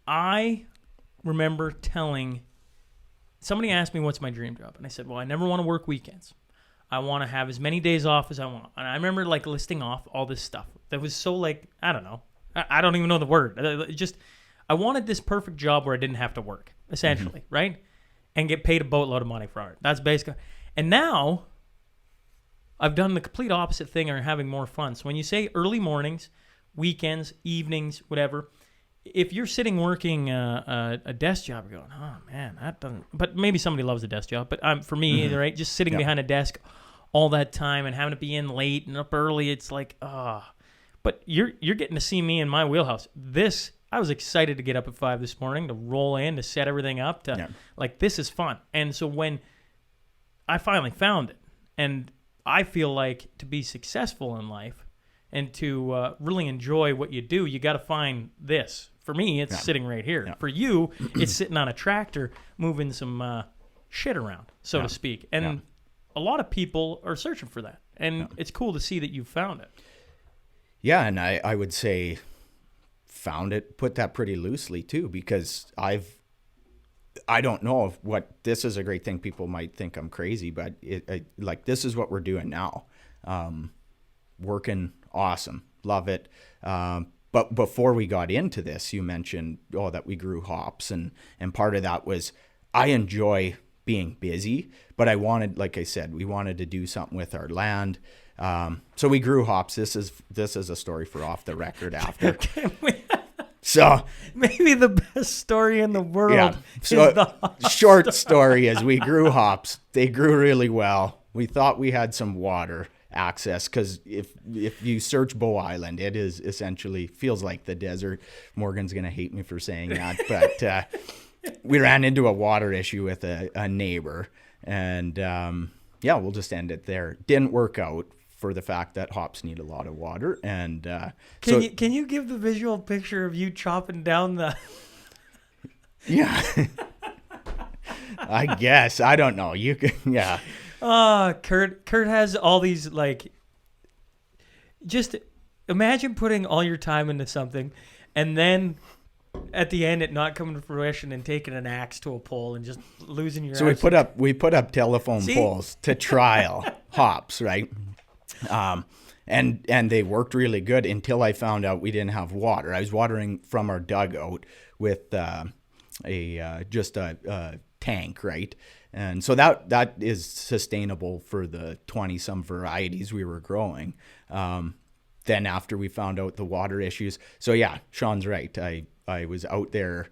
I remember telling somebody asked me what's my dream job, and I said, well, I never want to work weekends. I want to have as many days off as I want. And I remember like listing off all this stuff that was so like, I don't know. I don't even know the word. I wanted this perfect job where I didn't have to work, essentially, right? And get paid a boatload of money for it. That's basically. And now I've done the complete opposite thing and having more fun. So when you say early mornings, weekends, evenings, whatever, if you're sitting working a desk job, you're going, oh man, that doesn't. But maybe somebody loves a desk job. But for me, right, just sitting behind a desk all that time and having to be in late and up early, it's like, But you're getting to see me in my wheelhouse. I was excited to get up at 5 this morning to roll in, to set everything up, like this is fun. And so when I finally found it, and I feel like to be successful in life and to really enjoy what you do, you got to find this. For me, it's sitting right here. Yeah. For you, it's sitting on a tractor moving some shit around, so to speak. And a lot of people are searching for that. And it's cool to see that you found it. Yeah, and I would say found it, put that pretty loosely too, because I don't know if this is a great thing. People might think I'm crazy, but like this is what we're doing now. Working awesome, love it. But before we got into this, you mentioned that we grew hops, and part of that was I enjoy being busy, but I wanted, like I said, we wanted to do something with our land. So we grew hops. This is a story for off the record after. So maybe the best story in the world. Yeah. So short story is we grew hops. They grew really well. We thought we had some water access because if you search Bow Island, it is essentially feels like the desert. Morgan's gonna hate me for saying that, but we ran into a water issue with a neighbor, and we'll just end it there. Didn't work out for the fact that hops need a lot of water, and can you give the visual picture of you chopping down the? Yeah, I guess I don't know. You can, yeah. Curt has all these like. Just imagine putting all your time into something, and then at the end it not coming to fruition and taking an axe to a pole and just losing your. So we put up telephone poles to trial hops, right? And they worked really good until I found out we didn't have water. I was watering from our dugout with just a tank, right? And so that is sustainable for the 20-some varieties we were growing. Then after we found out the water issues, so yeah, Sean's right. I was out there,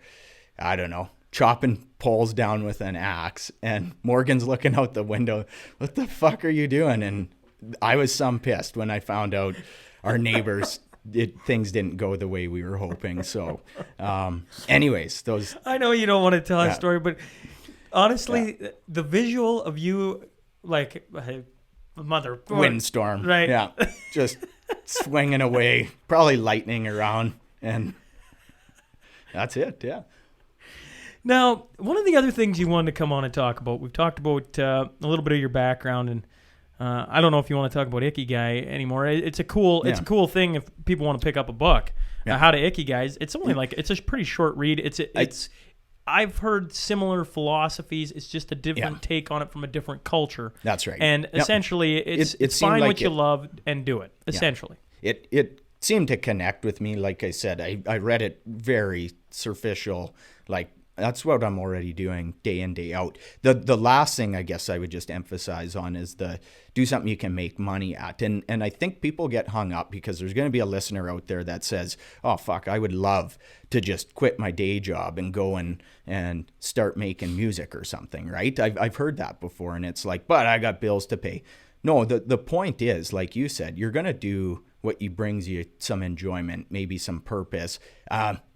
I don't know, chopping poles down with an axe, and Morgan's looking out the window. What the fuck are you doing? And I was some pissed when I found out our neighbors, things didn't go the way we were hoping. So anyways, those. I know you don't want to tell a story, but honestly, the visual of you like mother windstorm, right? Yeah, just swinging away, probably lightning around, and that's it. Yeah. Now, one of the other things you wanted to come on and talk about, we've talked about a little bit of your background, and I don't know if you want to talk about Ikigai anymore. It's a cool thing if people want to pick up a book. How to Ikigai. It's only it's a pretty short read. I've heard similar philosophies. It's just a different take on it from a different culture. That's right. And essentially, it's find what you love and do it. Essentially, it seemed to connect with me. Like I said, I read it very superficial. Like that's what I'm already doing day in, day out. The last thing I guess I would just emphasize on is do something you can make money at. And I think people get hung up because there's going to be a listener out there that says, oh, fuck, I would love to just quit my day job and go and start making music or something, right? I've heard that before, and it's like, but I got bills to pay. No, the point is, like you said, you're going to do what brings you some enjoyment, maybe some purpose.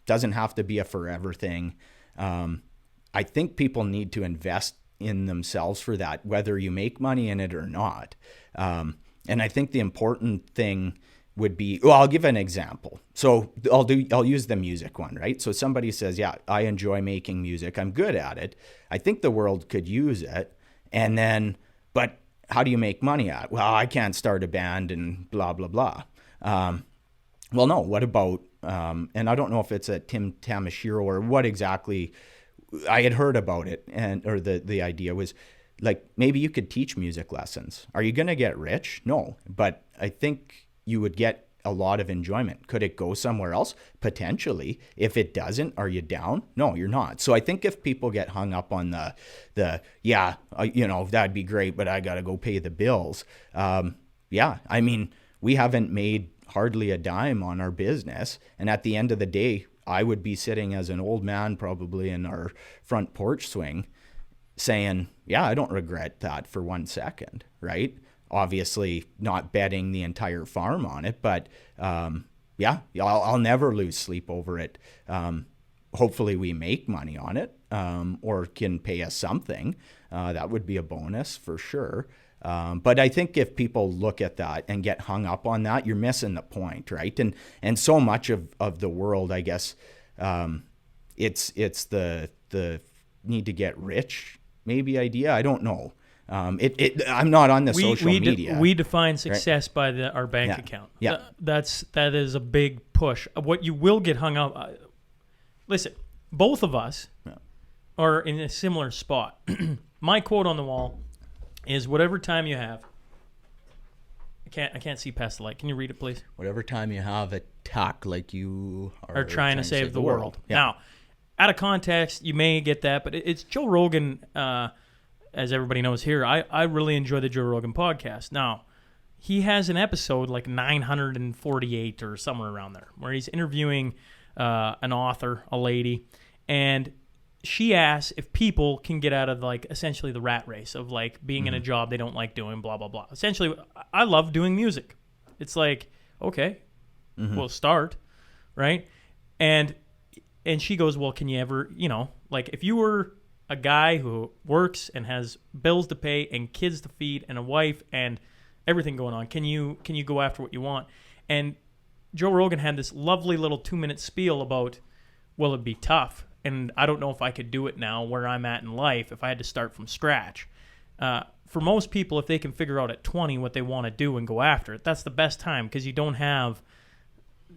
Doesn't have to be a forever thing. I think people need to invest in themselves for that, whether you make money in it or not. And I think the important thing would be, I'll give an example. So I'll use the music one, right? So somebody says, yeah, I enjoy making music. I'm good at it. I think the world could use it. And then, but how do you make money at it? Well, I can't start a band and blah, blah, blah. Well, no, what about and I don't know if it's a Tim Tamashiro or what exactly. I had heard about it, or the idea was like maybe you could teach music lessons. Are you going to get rich? No, but I think you would get a lot of enjoyment. Could it go somewhere else? Potentially. If it doesn't, are you down? No, you're not. So I think if people get hung up on that'd be great, but I got to go pay the bills. I mean, we haven't made hardly a dime on our business. And at the end of the day, I would be sitting as an old man probably in our front porch swing saying, yeah, I don't regret that for 1 second, right? Obviously not betting the entire farm on it, but I'll never lose sleep over it. Hopefully we make money on it, or can pay us something. That would be a bonus for sure. But I think if people look at that and get hung up on that, you're missing the point, right? And so much of the world, I guess, it's the need to get rich maybe idea. I don't know. I'm not on the social media. We define success by our bank account. Yeah. That is a big push. What you will get hung up. Listen, both of us are in a similar spot. My quote on the wall is whatever time you have. I can't see past the light. Can you read it, please? Whatever time you have, attack like you are trying to save the world. Yeah. Now, out of context, you may get that, but it's Joe Rogan. As everybody knows here, I really enjoy the Joe Rogan podcast. Now, he has an episode like 948 or somewhere around there where he's interviewing an author, a lady, and she asks if people can get out of like essentially the rat race of like being in a job they don't like doing, blah, blah, blah. Essentially, I love doing music. It's like, okay, we'll start, right? And she goes, well, can you ever, like if you were a guy who works and has bills to pay and kids to feed and a wife and everything going on, can you go after what you want? And Joe Rogan had this lovely little 2-minute spiel about, well, it'd be tough. And I don't know if I could do it now where I'm at in life if I had to start from scratch. For most people, if they can figure out at 20 what they want to do and go after it, that's the best time because you don't have,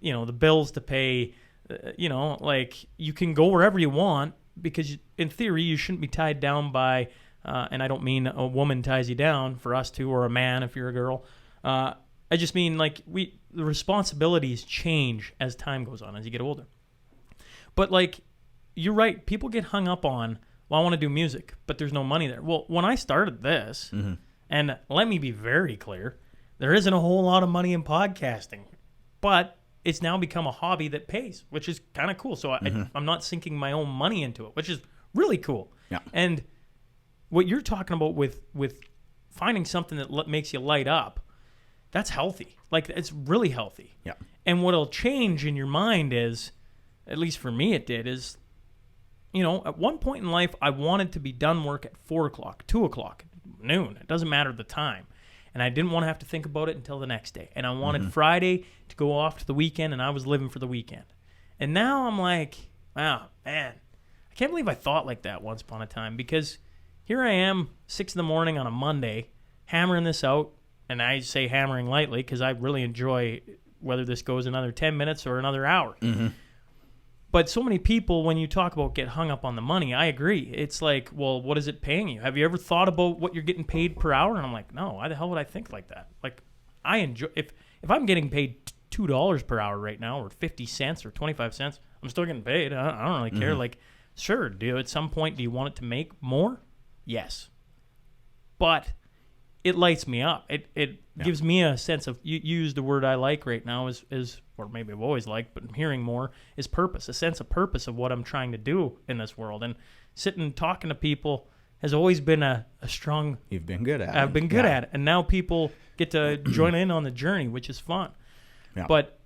the bills to pay. Like you can go wherever you want because in theory you shouldn't be tied down by, and I don't mean a woman ties you down for us to, or a man if you're a girl. I just mean like the responsibilities change as time goes on, as you get older. But like, you're right. People get hung up on, well, I want to do music, but there's no money there. Well, when I started this, and let me be very clear, there isn't a whole lot of money in podcasting, but it's now become a hobby that pays, which is kind of cool. So I'm not sinking my own money into it, which is really cool. Yeah. And what you're talking about with finding something that makes you light up, that's healthy. Like, it's really healthy. Yeah. And what'll change in your mind is, at least for me it did, is, at one point in life, I wanted to be done work at 4 o'clock, 2 o'clock, noon. It doesn't matter the time. And I didn't want to have to think about it until the next day. And I wanted Friday to go off to the weekend, and I was living for the weekend. And now I'm like, wow, man, I can't believe I thought like that once upon a time, because here I am, 6 in the morning on a Monday, hammering this out. And I say hammering lightly because I really enjoy whether this goes another 10 minutes or another hour. But so many people, when you talk about get hung up on the money, I agree. It's like, well, what is it paying you? Have you ever thought about what you're getting paid per hour? And I'm like, no, why the hell would I think like that? Like, I enjoy, if I'm getting paid $2 per hour right now, or 50 cents or 25 cents, I'm still getting paid. I don't really care. Like, sure, at some point, do you want it to make more? Yes. But it lights me up. It gives me a sense of, you use the word I like right now is, or maybe I've always liked, but I'm hearing more, is purpose, a sense of purpose of what I'm trying to do in this world. And sitting and talking to people has always been a strong... You've been good at it. I've been good at it. And now people get to join in on the journey, which is fun. Yeah. But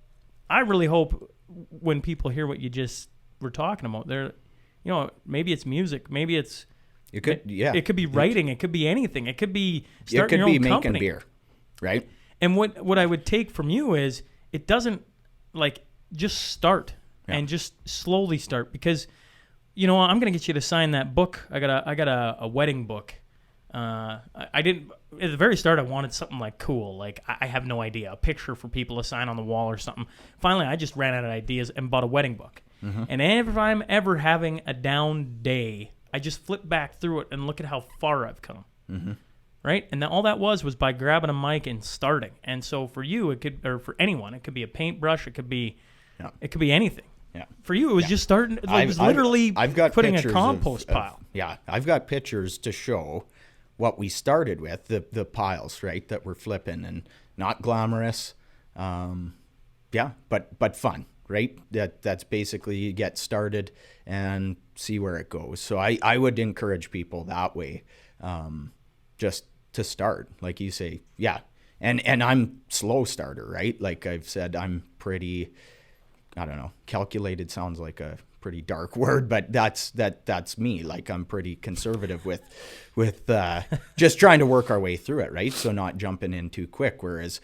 I really hope when people hear what you just were talking about, they're, maybe it's music, maybe it's... It could be writing. It could be anything. It could be starting your own company. It could be making beer, right? And what I would take from you is, it doesn't, like, just start and just slowly start, because I'm going to get you to sign that book. I got a wedding book I didn't at the very start. I wanted something like cool, like I have no idea, a picture for people to sign on the wall or something. Finally, I just ran out of ideas and bought a wedding book. And if I'm ever having a down day, I just flip back through it and look at how far I've come. Right? And all that was by grabbing a mic and starting. And so for you, it could, or for anyone, it could be a paintbrush, it could be anything. Yeah. For you, it was just starting. It was literally I've got putting a pictures compost pile. I've got pictures to show what we started with, the piles, right, that we're flipping, and not glamorous, but fun, right? That's basically, you get started and see where it goes. So I would encourage people that way, just to start, like you say, and I'm slow starter, right? Like I've said, I'm pretty, I don't know, calculated sounds like a pretty dark word, but that's me. Like I'm pretty conservative with just trying to work our way through it, right? So not jumping in too quick. Whereas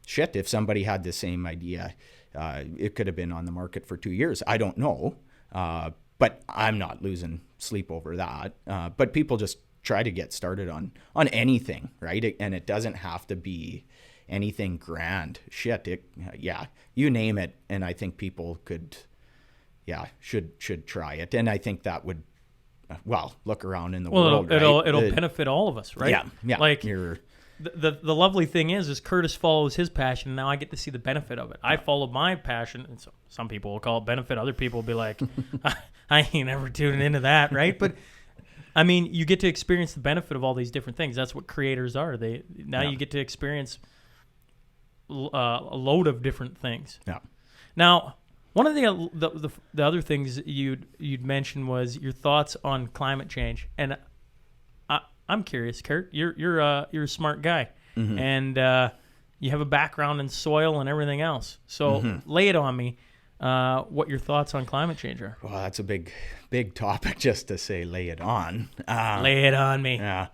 if somebody had the same idea, it could have been on the market for 2 years. I don't know, but I'm not losing sleep over that. But people just try to get started on anything, right? And it doesn't have to be anything grand. You name it, and I think people could, should try it. And I think that would, look around in the world. It'll benefit all of us, right? Yeah. Like the lovely thing is Curtis follows his passion, and now I get to see the benefit of it. I followed my passion, and so some people will call it benefit. Other people will be like, I ain't never tuning into that, right? But I mean, you get to experience the benefit of all these different things. That's what creators are. You get to experience a load of different things. Yeah. Now, one of the other things you'd mentioned was your thoughts on climate change, and I'm curious, Curt. You're a smart guy, and you have a background in soil and everything else. So lay it on me. What your thoughts on climate change are? Well, that's a big topic, just to say lay it on. Lay it on me. Yeah.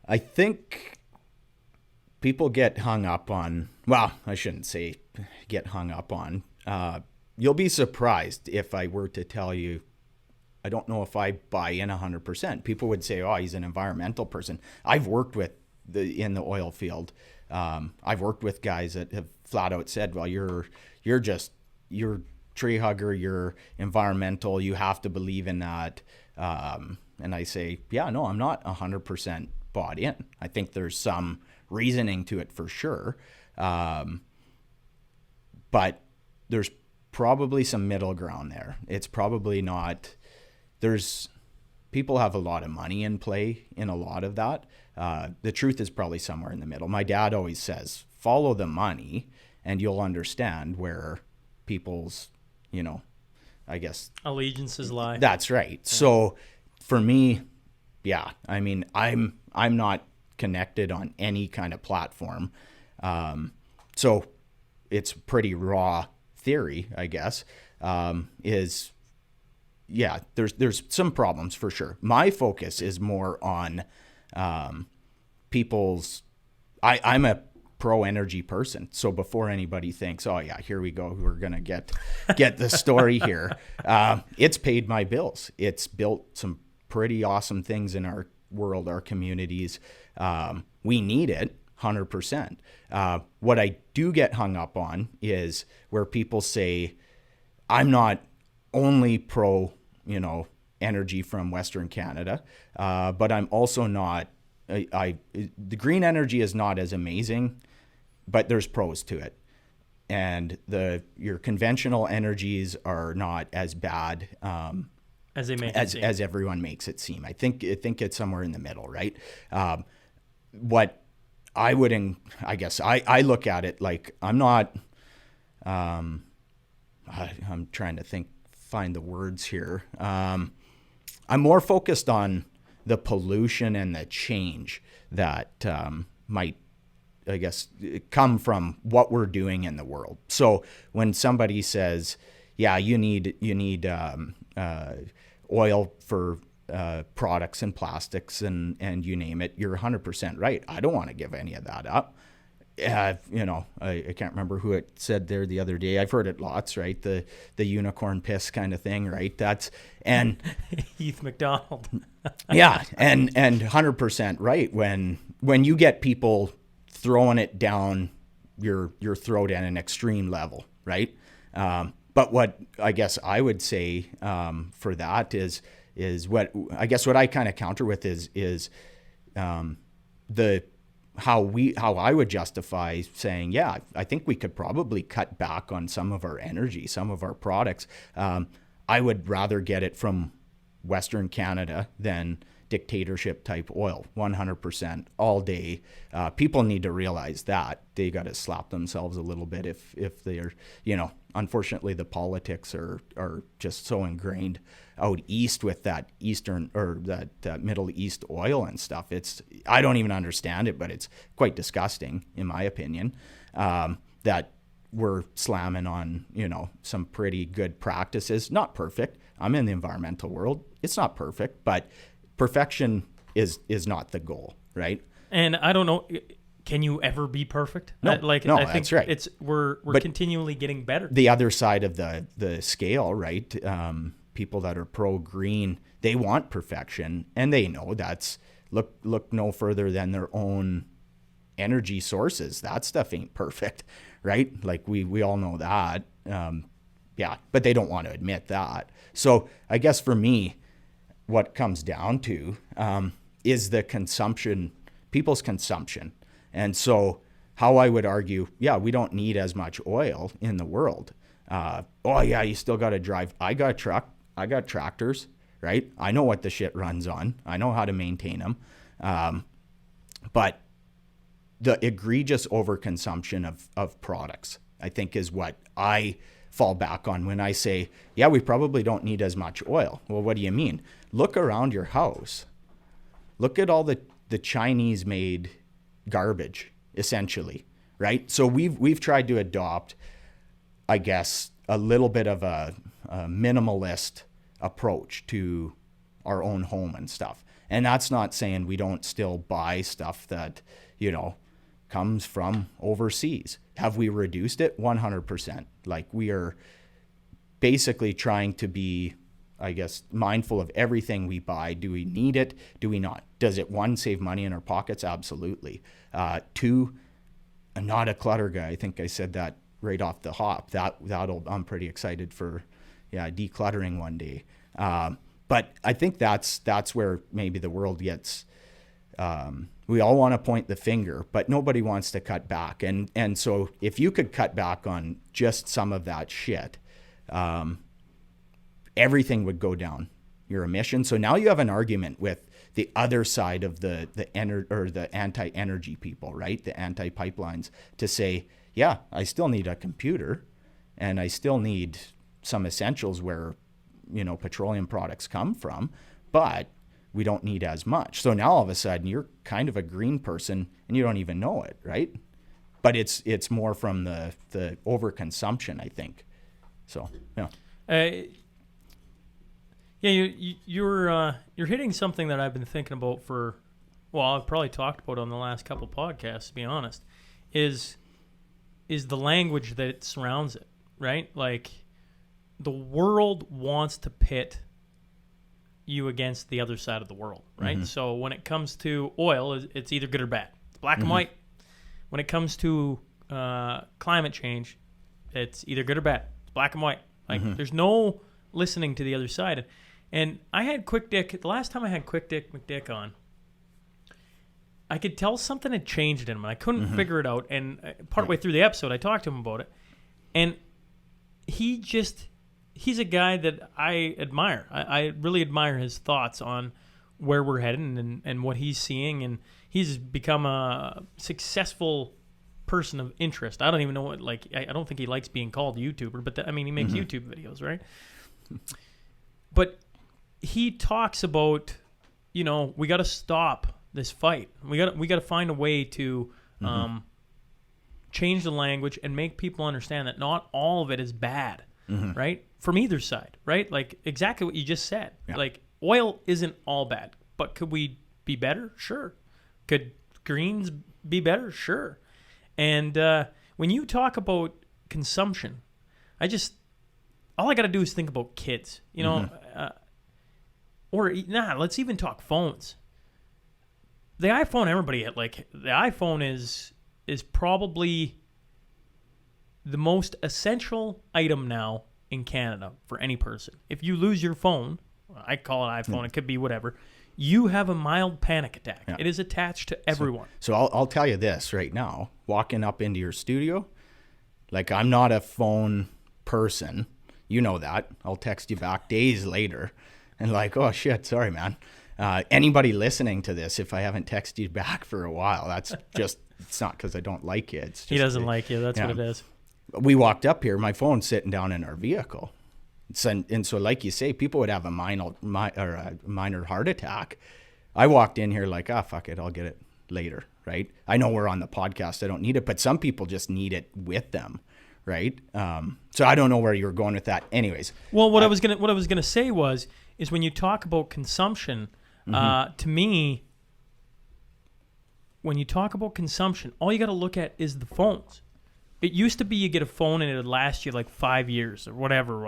I think people get hung up on, I shouldn't say get hung up on. You'll be surprised if I were to tell you, I don't know if I buy in 100%. People would say, he's an environmental person. I've worked in the oil field. I've worked with guys that have flat out said, you're tree hugger, you're environmental, you have to believe in that. And I say, no, I'm not 100% bought in. I think there's some reasoning to it for sure. But there's probably some middle ground there. It's probably not, people have a lot of money in play in a lot of that. The truth is probably somewhere in the middle. My dad always says, follow the money and you'll understand where people's, I guess, allegiances lie. That's right. Yeah. So for me, I mean, I'm not connected on any kind of platform. So it's pretty raw theory, I guess, there's some problems for sure. My focus is more on people's, I'm a pro-energy person. So before anybody thinks, here we go, we're going to get the story here. It's paid my bills. It's built some pretty awesome things in our world, our communities. We need it 100%. What I do get hung up on is where people say, I'm not only pro, energy from Western Canada, but I'm also not, the green energy is not as amazing, but there's pros to it. And your conventional energies are not as bad as they make as everyone makes it seem. I think it's somewhere in the middle, right? What I would, I guess I look at it like I'm not. I'm trying to find the words here. I'm more focused on the pollution and the change that might, I guess, come from what we're doing in the world. So when somebody says, you need oil for products and plastics and you name it, you're 100% right. I don't want to give any of that up. you know, I can't remember who it said there the other day. I've heard it lots, right? The unicorn piss kind of thing, right? That's and Heath McDonald. yeah, and 100% right. When you get people throwing it down your throat at an extreme level, right? But what I guess I would say for that is what I kind of counter with is how I would justify saying, yeah, I think we could probably cut back on some of our energy, some of our products. I would rather get it from Western Canada than dictatorship type oil, 100% all day. People need to realize that. They got to slap themselves a little bit if they're, you know, unfortunately the politics are just so ingrained out east with that Eastern or that Middle East oil and stuff. I don't even understand it, but it's quite disgusting in my opinion, that we're slamming on, you know, some pretty good practices. Not perfect. I'm in the environmental world. It's not perfect, but perfection is not the goal, right? And I don't know, can you ever be perfect? No, I think that's right. We're But continually getting better. the other side of the scale, right? People that are pro green, they want perfection, and they know that's look no further than their own energy sources. That stuff ain't perfect, right? Like we all know that. Yeah, but they don't want to admit that. So I guess for me, what comes down to is the consumption, people's consumption. And so how I would argue, yeah, we don't need as much oil in the world. Oh yeah, you still got to drive. I got a truck. I got tractors, right? I know what the shit runs on. I know how to maintain them. But the egregious overconsumption of products, I think, is what I fall back on when I say, yeah, we probably don't need as much oil. Well, what do you mean? Look around your house. Look at all the Chinese made garbage, essentially, right? So we've tried to adopt, I guess, a little bit of a minimalist approach to our own home and stuff. And that's not saying we don't still buy stuff that, you know, comes from overseas. Have we reduced it? 100%. Like, we are basically trying to be, I guess, mindful of everything we buy. Do we need it? Do we not? Does it, one, save money in our pockets? Absolutely. Two, I'm not a clutter guy. I think I said that right off the hop. I'm pretty excited for, decluttering one day. But I think that's where maybe the world gets, we all want to point the finger, but nobody wants to cut back. And so if you could cut back on just some of that shit, everything would go down, your emissions. So now you have an argument with the other side of the anti-energy people, right? The anti-pipelines, to say, yeah, I still need a computer and I still need some essentials where, you know, petroleum products come from, but we don't need as much. So now all of a sudden you're kind of a green person and you don't even know it, right? But it's more from the overconsumption, I think. So, yeah. You're hitting something that I've been thinking about I've probably talked about on the last couple podcasts, to be honest, is the language that surrounds it, right? Like, the world wants to pit you against the other side of the world, right? Mm-hmm. So when it comes to oil, it's either good or bad. It's black and white. When it comes to climate change, it's either good or bad. It's black and white. Like, there's no listening to the other side. And I had Quick Dick, the last time I had Quick Dick McDick on, I could tell something had changed in him, and I couldn't figure it out. And partway through the episode, I talked to him about it. And he's a guy that I admire. I really admire his thoughts on where we're heading and what he's seeing. And he's become a successful person of interest. I don't even know what, I don't think he likes being called a YouTuber, but he makes YouTube videos, right? But he talks about, we got to stop this fight. We got to find a way to change the language and make people understand that not all of it is bad, right? From either side, right? Like, exactly what you just said. Yeah. Like, oil isn't all bad, but could we be better? Sure. Could greens be better? Sure. And when you talk about consumption, all I got to do is think about kids, you know, let's even talk phones. The iPhone, the iPhone is probably the most essential item now in Canada for any person. If you lose your phone, I call it iPhone, it could be whatever, you have a mild panic attack. Yeah. It is attached to everyone. So I'll tell you this right now, walking up into your studio, like I'm not a phone person. You know that. I'll text you back days later and like, oh shit, sorry, man. Anybody listening to this, if I haven't texted you back for a while, that's just, it's not because I don't like you. It's just, he doesn't like you. That's what it is. We walked up here, my phone's sitting down in our vehicle. And so like you say, people would have a minor heart attack. I walked in here like, fuck it, I'll get it later, right? I know we're on the podcast, I don't need it, but some people just need it with them, right? So I don't know where you're going with that. Anyways. Well, what I was gonna say is when you talk about consumption, to me, when you talk about consumption, all you got to look at is the phones. It used to be you get a phone and it would last you like 5 years or whatever.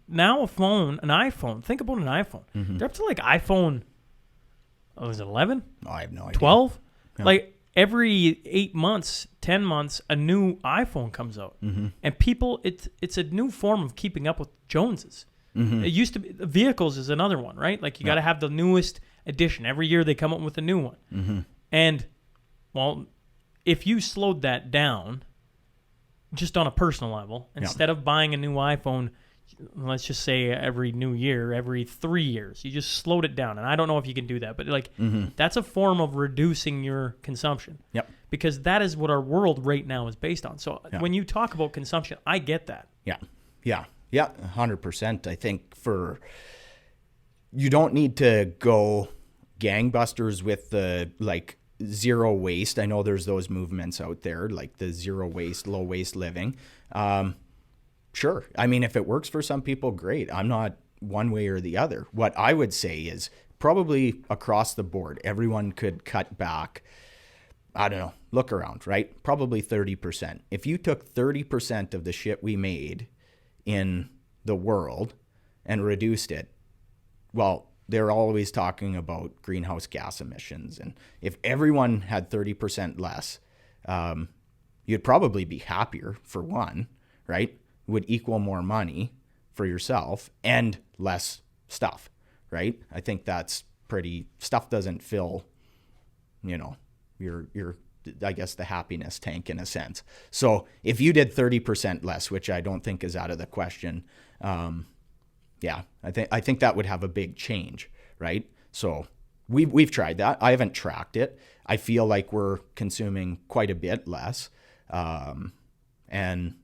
Now an iPhone, think about an iPhone. They're up to like iPhone, was it 11? Oh, I have no idea. 12? Yeah. Like every 8 months, 10 months, a new iPhone comes out. And people, it's a new form of keeping up with Joneses. It used to be, vehicles is another one, right? Like you got to have the newest edition. Every year they come up with a new one. And, well, if you slowed that down, just on a personal level, instead of buying a new iPhone, let's just say every new year, every 3 years, you just slowed it down. And I don't know if you can do that, but like that's a form of reducing your consumption. Yep. Because that is what our world right now is based on. So when you talk about consumption, I get that. Yeah, 100%. I think you don't need to go gangbusters with the like zero waste. I know there's those movements out there, like the zero waste, low waste living. Sure. I mean, if it works for some people, great. I'm not one way or the other. What I would say is probably across the board, everyone could cut back, I don't know, look around, right? Probably 30%. If you took 30% of the shit we made in the world and reduced it, well, they're always talking about greenhouse gas emissions. And if everyone had 30% less, you'd probably be happier, for one, right? Would equal more money for yourself and less stuff, right? I think that's stuff doesn't fill, your I guess the happiness tank in a sense. So if you did 30% less, which I don't think is out of the question, I think that would have a big change, right? So we've tried that. I haven't tracked it. I feel like we're consuming quite a bit less, and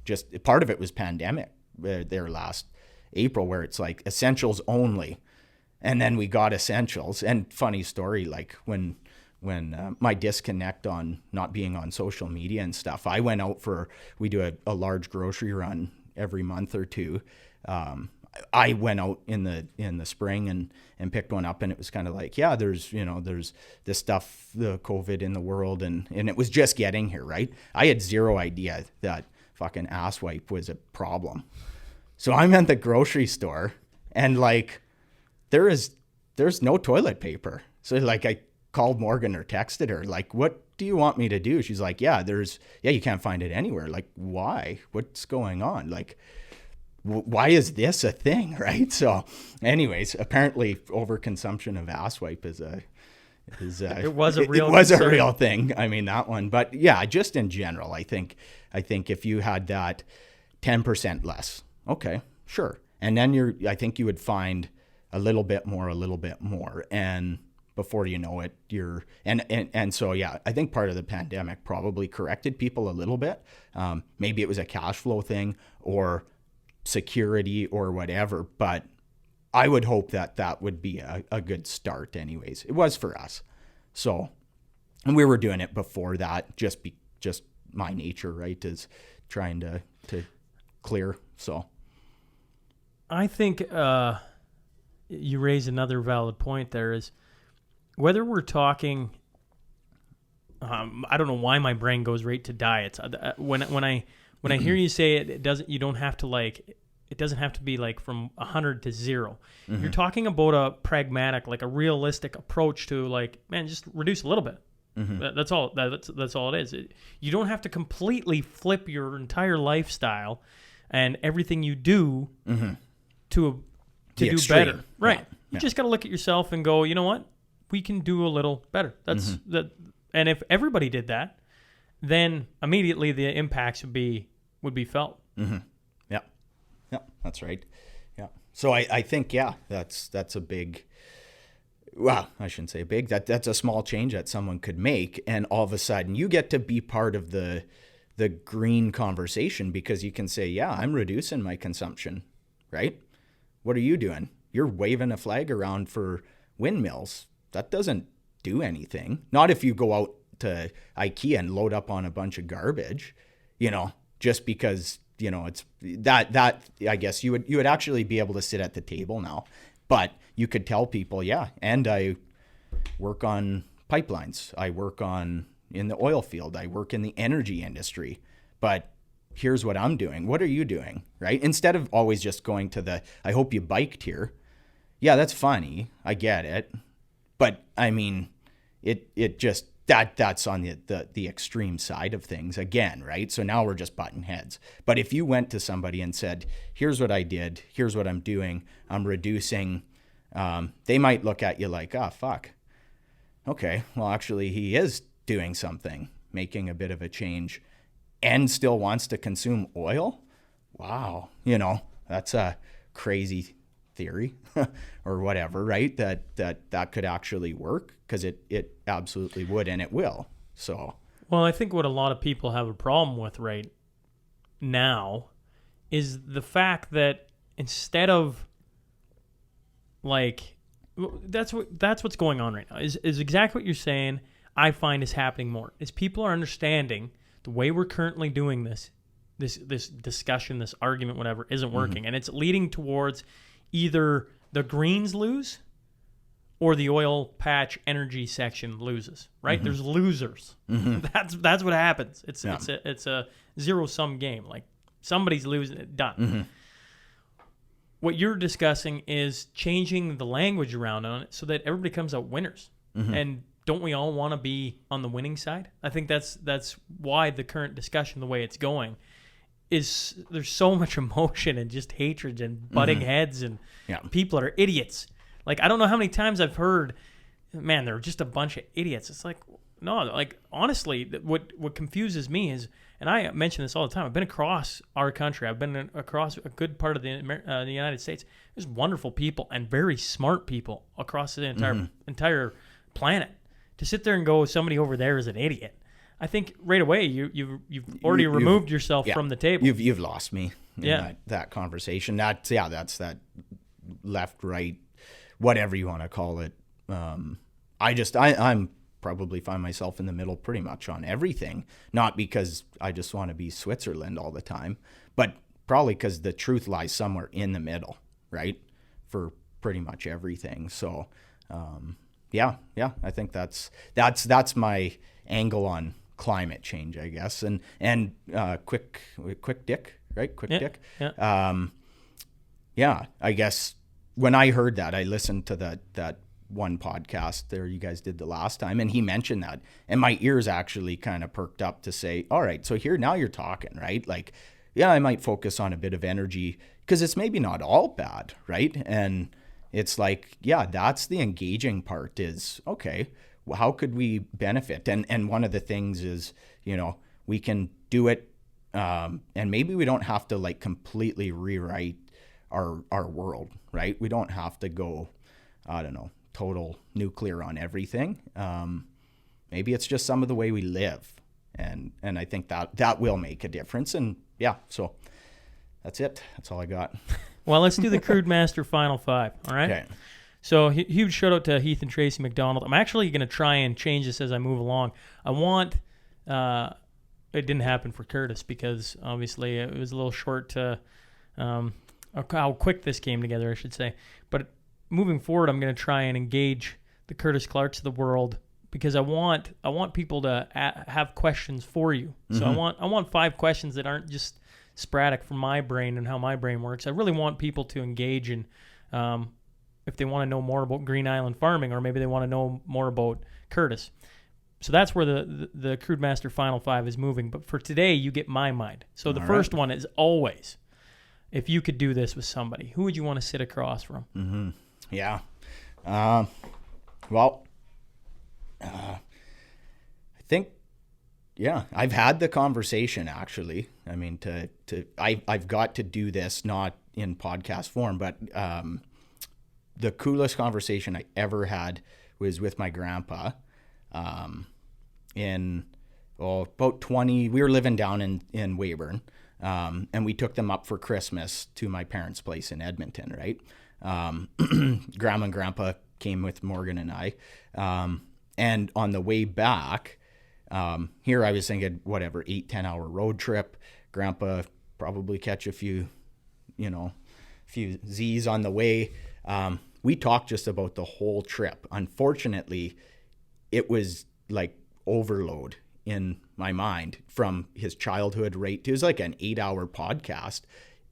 just part of it was pandemic there last April, where it's like essentials only, and then we got essentials. And funny story, like when my disconnect on not being on social media and stuff, I went out we do a large grocery run every month or two. I went out in the spring and picked one up, and it was kind of like, there's this stuff, the COVID in the world, and it was just getting here, right? I had zero idea that fucking ass wipe was a problem. So I'm at the grocery store, and like there's no toilet paper. So like I called Morgan or texted her, like, what do you want me to do? She's like, you can't find it anywhere. Like, why? What's going on? Like, why is this a thing, right? So anyways, apparently overconsumption of ass wipe is it was a real thing. I mean, that one. But yeah, just in general, I think if you had that 10% less, okay, sure. And then I think you would find a little bit more. And before you know it, and so, yeah, I think part of the pandemic probably corrected people a little bit. Maybe it was a cash flow thing or security or whatever, but I would hope that would be a good start anyways. It was for us. So, and we were doing it before that, just my nature, right, is trying to clear. So I think you raise another valid point there, is whether we're talking I don't know why my brain goes right to diets. When I hear you say it doesn't, you don't have to it doesn't have to be like from 100 to 0. Mm-hmm. You're talking about a pragmatic, like a realistic approach to like, man, just reduce a little bit. Mm-hmm. That's all. That's all it is. You don't have to completely flip your entire lifestyle and everything you do to The do extreme. better. Right. Yeah. You just got to look at yourself and go, you know what? We can do a little better. That's that. And if everybody did that, then immediately the impacts would be felt. Mm-hmm. Yeah, that's right. Yeah. So I think, yeah, that's a big, well, I shouldn't say big, that's a small change that someone could make. And all of a sudden you get to be part of the green conversation, because you can say, yeah, I'm reducing my consumption, right? What are you doing? You're waving a flag around for windmills. That doesn't do anything. Not if you go out to IKEA and load up on a bunch of garbage, just because, it's that I guess you would actually be able to sit at the table now, but you could tell people, yeah, and I work on pipelines. I work in the oil field. I work in the energy industry, but here's what I'm doing. What are you doing? Right? Instead of always just going to I hope you biked here. Yeah, that's funny. I get it. But I mean, it just, that's on the extreme side of things again, right? So now we're just butting heads. But if you went to somebody and said, here's what I did, here's what I'm doing, I'm reducing, they might look at you like, oh, fuck. Okay, well, actually he is doing something, making a bit of a change, and still wants to consume oil. Wow. That's a crazy theory or whatever, right? That could actually work, because it absolutely would, and it will. So, well, I think what a lot of people have a problem with right now is the fact that instead of that's what's going on right now is exactly what you're saying. I find is happening more is people are understanding the way we're currently doing this discussion, this argument, whatever, isn't working, and it's leading towards either the Greens lose or the oil patch energy section loses, right? There's losers. That's what happens. It's a zero-sum game. Like, somebody's losing it, done. What you're discussing is changing the language around on it so that everybody comes out winners. And don't we all want to be on the winning side? I think that's why the current discussion, the way it's going, is there's so much emotion and just hatred and butting heads, and people are idiots. Like, I don't know how many times I've heard, man, they're just a bunch of idiots. It's like, no, like, honestly, what confuses me is, and I mention this all the time, I've been across our country. I've been across a good part of the United States. There's wonderful people and very smart people across the entire planet. To sit there and go, somebody over there is an idiot, I think right away you've already removed yourself from the table. You've lost me in that conversation. That's that left, right, whatever you want to call it. I'm probably find myself in the middle pretty much on everything, not because I just want to be Switzerland all the time, but probably because the truth lies somewhere in the middle, right? For pretty much everything. So, I think that's my angle on climate change, I guess. And quick dick, right? Quick dick. Yeah. I guess when I heard that, I listened to that one podcast there you guys did the last time, and he mentioned that, and my ears actually kind of perked up to say, all right, so here now you're talking, right? Like, yeah, I might focus on a bit of energy because it's maybe not all bad, right? And it's like, yeah, that's the engaging part is, okay, well, how could we benefit? And one of the things is, we can do it, and maybe we don't have to like completely rewrite our world, right? We don't have to go, I don't know, total nuclear on everything. Maybe it's just some of the way we live. And I think that will make a difference. And yeah, so that's it. That's all I got. Well, let's do the Crude Master Final Five, all right? Okay. So huge shout out to Heath and Tracy McDonald. I'm actually going to try and change this as I move along. I want, it didn't happen for Curtis because obviously it was a little short to how quick this came together, I should say. But moving forward, I'm going to try and engage the Curtis Clarks of the world because I want people to have questions for you. So I want 5 questions that aren't just sporadic from my brain and how my brain works. I really want people to engage in, if they want to know more about Green Island farming, or maybe they want to know more about Curtis. So that's where the Crude Master Final 5 is moving. But for today, you get my mind. So the first one is always, if you could do this with somebody, who would you want to sit across from? Mm-hmm. Yeah. I think, I've had the conversation actually. I mean, I've got to do this, not in podcast form, but the coolest conversation I ever had was with my grandpa. About 20, we were living down in Weyburn, and we took them up for Christmas to my parents' place in Edmonton, right? Grandma and Grandpa came with Morgan and I. And on the way back, here I was thinking, 8-10 hour road trip. Grandpa probably catch a few Z's on the way. We talked just about the whole trip. Unfortunately, it was like overload in my mind from his childhood right to, it was like an 8-hour podcast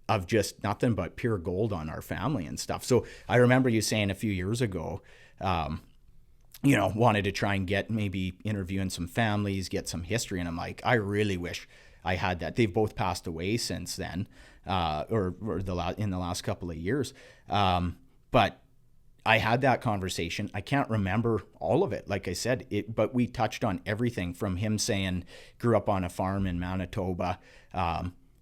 of just nothing but pure gold on our family and stuff. So I remember you saying a few years ago, wanted to try and get maybe interviewing some families, get some history. And I'm like, I really wish I had that. They've both passed away since then, or in the last couple of years. But I had that conversation. I can't remember all of it, like I said, but we touched on everything from him saying grew up on a farm in Manitoba.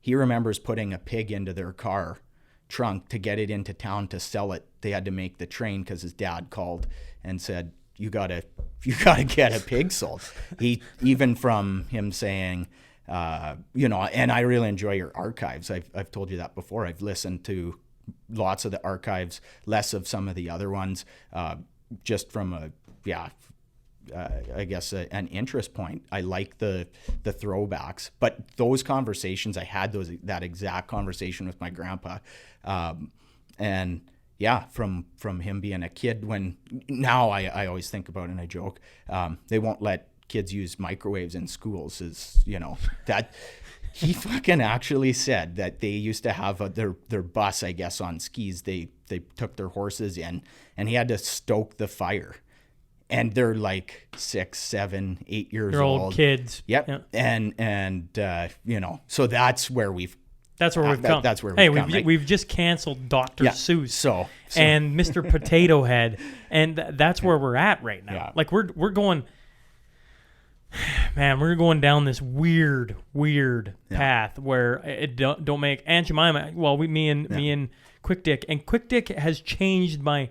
He remembers putting a pig into their car trunk to get it into town to sell it. They had to make the train because his dad called and said, you gotta get a pig sold. Even from him saying, and I really enjoy your archives. I've told you that before. I've listened to lots of the archives, less of some of the other ones, just from an interest point. I like the throwbacks, but those conversations, I had that exact conversation with my grandpa, and from him being a kid. When now I always think about it and I joke, they won't let kids use microwaves in schools. That he fucking actually said that they used to have their bus, I guess, on skis. They took their horses in, and he had to stoke the fire. And they're like 6, 7, 8 years They're old. old kids. Yep. Yeah. And so that's where we've come. That's where we've come, right? We've just canceled Dr. Seuss So and Mr. Potato Head, and that's where we're at right now. Yeah. Like we're going, man, we're going down this weird path where it don't make Aunt Jemima. Well, me and Quick Dick, and Quick Dick has changed my,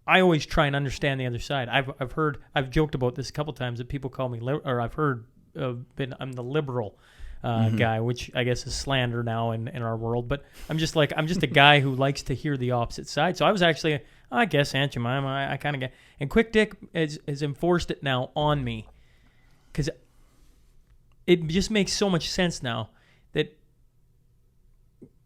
I always try and understand the other side. I've joked about this a couple times that people call me, I'm the liberal guy, which I guess is slander now in our world. But I'm just a guy who likes to hear the opposite side. So I was actually, I guess Aunt Jemima, I kind of get, and Quick Dick has enforced it now on me, because it just makes so much sense now that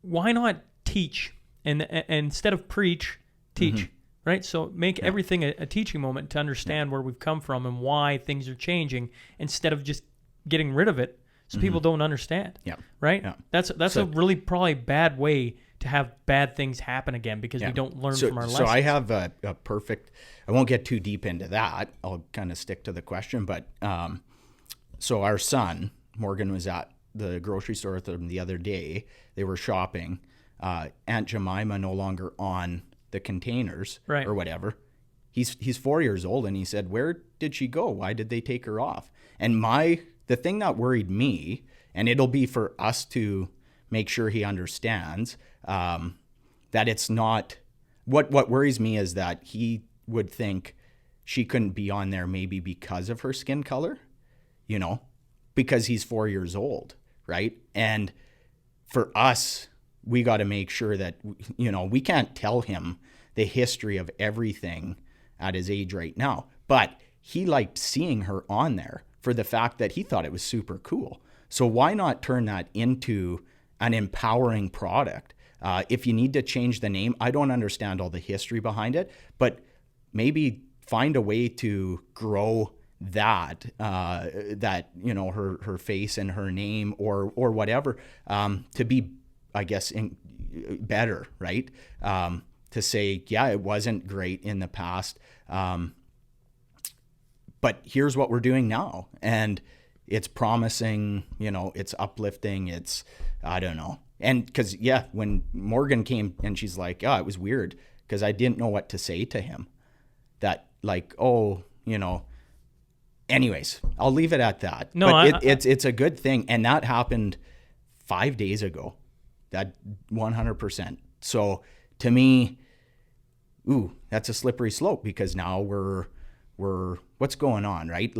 why not teach and instead of preach, teach. Right? So make everything a teaching moment to understand where we've come from and why things are changing, instead of just getting rid of it so people don't understand. Yeah. Right? Yeah. That's a really probably bad way to have bad things happen again, because we don't learn from our lessons. So I have a perfect, I won't get too deep into that. I'll kind of stick to the question. But so our son, Morgan, was at the grocery store with them the other day. They were shopping. Aunt Jemima no longer on the containers, right, or whatever. He's 4 years old, and he said, where did she go? Why did they take her off? And the thing that worried me, and it'll be for us to make sure he understands, that it's not, what worries me is that he would think she couldn't be on there maybe because of her skin color, because he's 4 years old, right? And for us, we got to make sure that, we can't tell him the history of everything at his age right now. But he liked seeing her on there for the fact that he thought it was super cool. So why not turn that into an empowering product? If you need to change the name, I don't understand all the history behind it, but maybe find a way to grow that her face and her name or whatever to be, I guess, better, right? To say, yeah, it wasn't great in the past, but here's what we're doing now, and it's promising, it's uplifting, it's, I don't know. And because, when Morgan came and she's like, it was weird because I didn't know what to say to him. That like, anyways, I'll leave it at that. No, but it's a good thing. And that happened 5 days ago. That 100%. So to me, that's a slippery slope because now we're what's going on, right?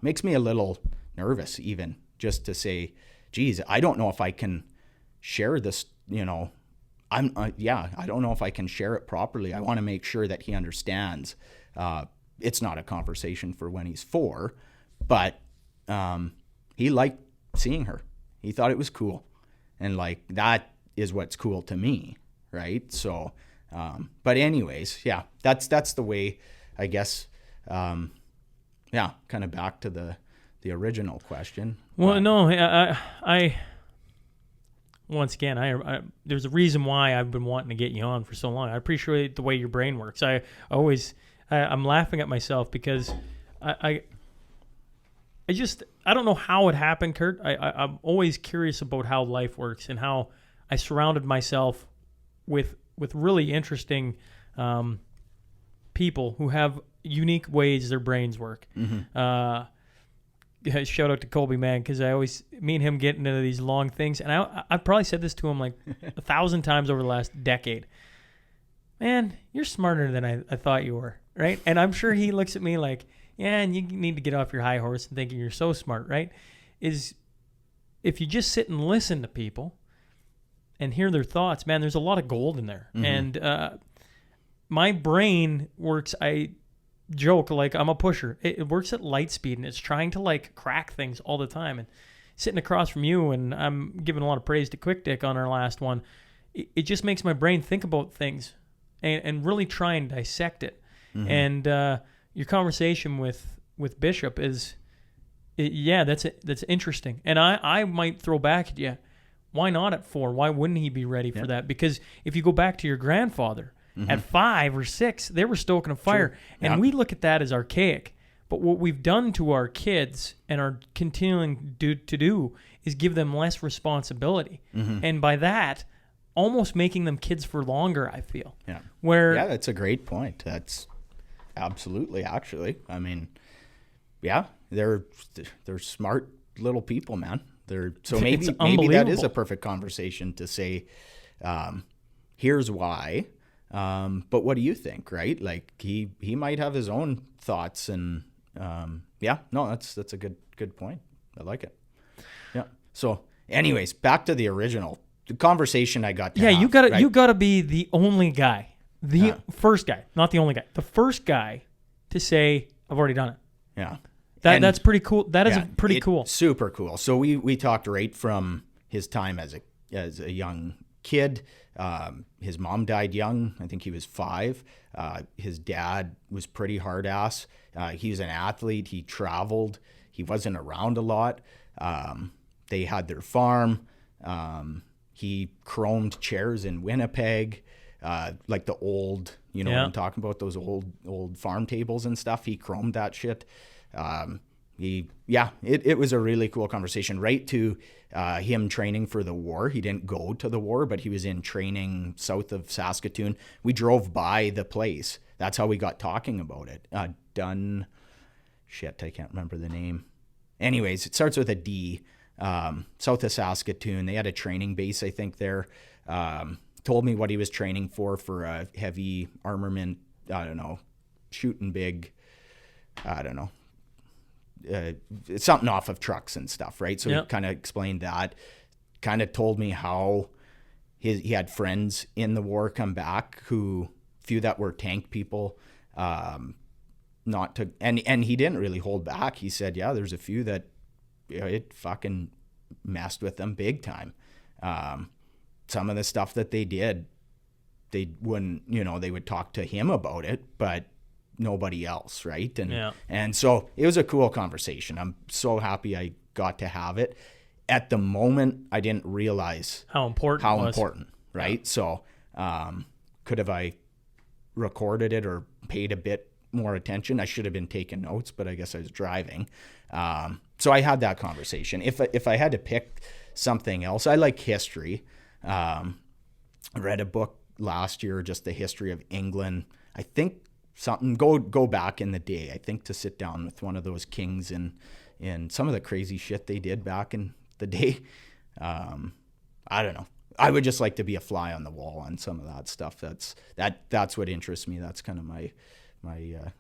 Makes me a little nervous even just to say, geez, I don't know if I can share this, I don't know if I can share it properly. I want to make sure that he understands. It's not a conversation for when he's 4, but he liked seeing her. He thought it was cool. And that is what's cool to me, right? So, but anyways, that's the way, I guess, kind of back to the original question. Well, no, I once again, I there's a reason why I've been wanting to get you on for so long. I appreciate the way your brain works. I'm laughing at myself because I don't know how it happened, Curt. I'm always curious about how life works and how I surrounded myself with really interesting people who have unique ways their brains work. Mm-hmm. Shout out to Colby, man, because me and him get into these long things, and I probably said this to him like 1,000 times over the last decade. Man, you're smarter than I thought you were, right? And I'm sure he looks at me like, yeah, and you need to get off your high horse and thinking you're so smart, right? Is if you just sit and listen to people and hear their thoughts, man, there's a lot of gold in there. Mm-hmm. And my brain works, I joke like I'm a pusher. It works at light speed, and it's trying to crack things all the time. And sitting across from you, and I'm giving a lot of praise to Quick Dick on our last one, it just makes my brain think about things and really try and dissect it. Mm-hmm. And your conversation with Bishop that's interesting. And I might throw back at you, why not at 4? Why wouldn't he be ready for that? Because if you go back to your grandfather, mm-hmm. at 5 or 6, they were stoking a fire. Sure. And we look at that as archaic. But what we've done to our kids and are continuing to do is give them less responsibility. Mm-hmm. And by that, almost making them kids for longer, I feel. Yeah. That's a great point. That's absolutely, actually. I mean, they're smart little people, man. Maybe that is a perfect conversation to say, here's why. But what do you think, right? He might have his own thoughts, and that's a good point. I like it. Yeah. So, anyways, back to the conversation I got to have, you gotta be the only guy, first guy, not the only guy, the first guy to say I've already done it. Yeah. That's pretty cool. That is pretty cool. Super cool. So we talked right from his time as a young kid. His mom died young. I think he was 5. His dad was pretty hard ass. He was an athlete. He traveled. He wasn't around a lot. They had their farm. He chromed chairs in Winnipeg, like the old, what I'm talking about, those old farm tables and stuff. He chromed that shit. It was a really cool conversation, right to him training for the war. He didn't go to the war, but he was in training south of Saskatoon. We drove by the place. That's how we got talking about it. I can't remember the name. Anyways, it starts with a D. South of Saskatoon. They had a training base, I think, there. Told me what he was training for a heavy armament, I don't know, shooting big, I don't know. Something off of trucks and stuff, right? So he kind of explained that, kind of told me how he had friends in the war come back, few that were tank people, and he didn't really hold back. He said, there's a few that it fucking messed with them big time. Some of the stuff that they did they wouldn't, they would talk to him about it, but nobody else, right? And so it was a cool conversation. I'm so happy I got to have it. At the moment, I didn't realize how important, right? Yeah. So could have I recorded it or paid a bit more attention? I should have been taking notes, but I guess I was driving. So I had that conversation. If I had to pick something else, I like history. I read a book last year, just the history of England. I think go back in the day. I think to sit down with one of those kings and some of the crazy shit they did back in the day. I don't know. I would just like to be a fly on the wall on some of that stuff. That's what interests me. That's kind of my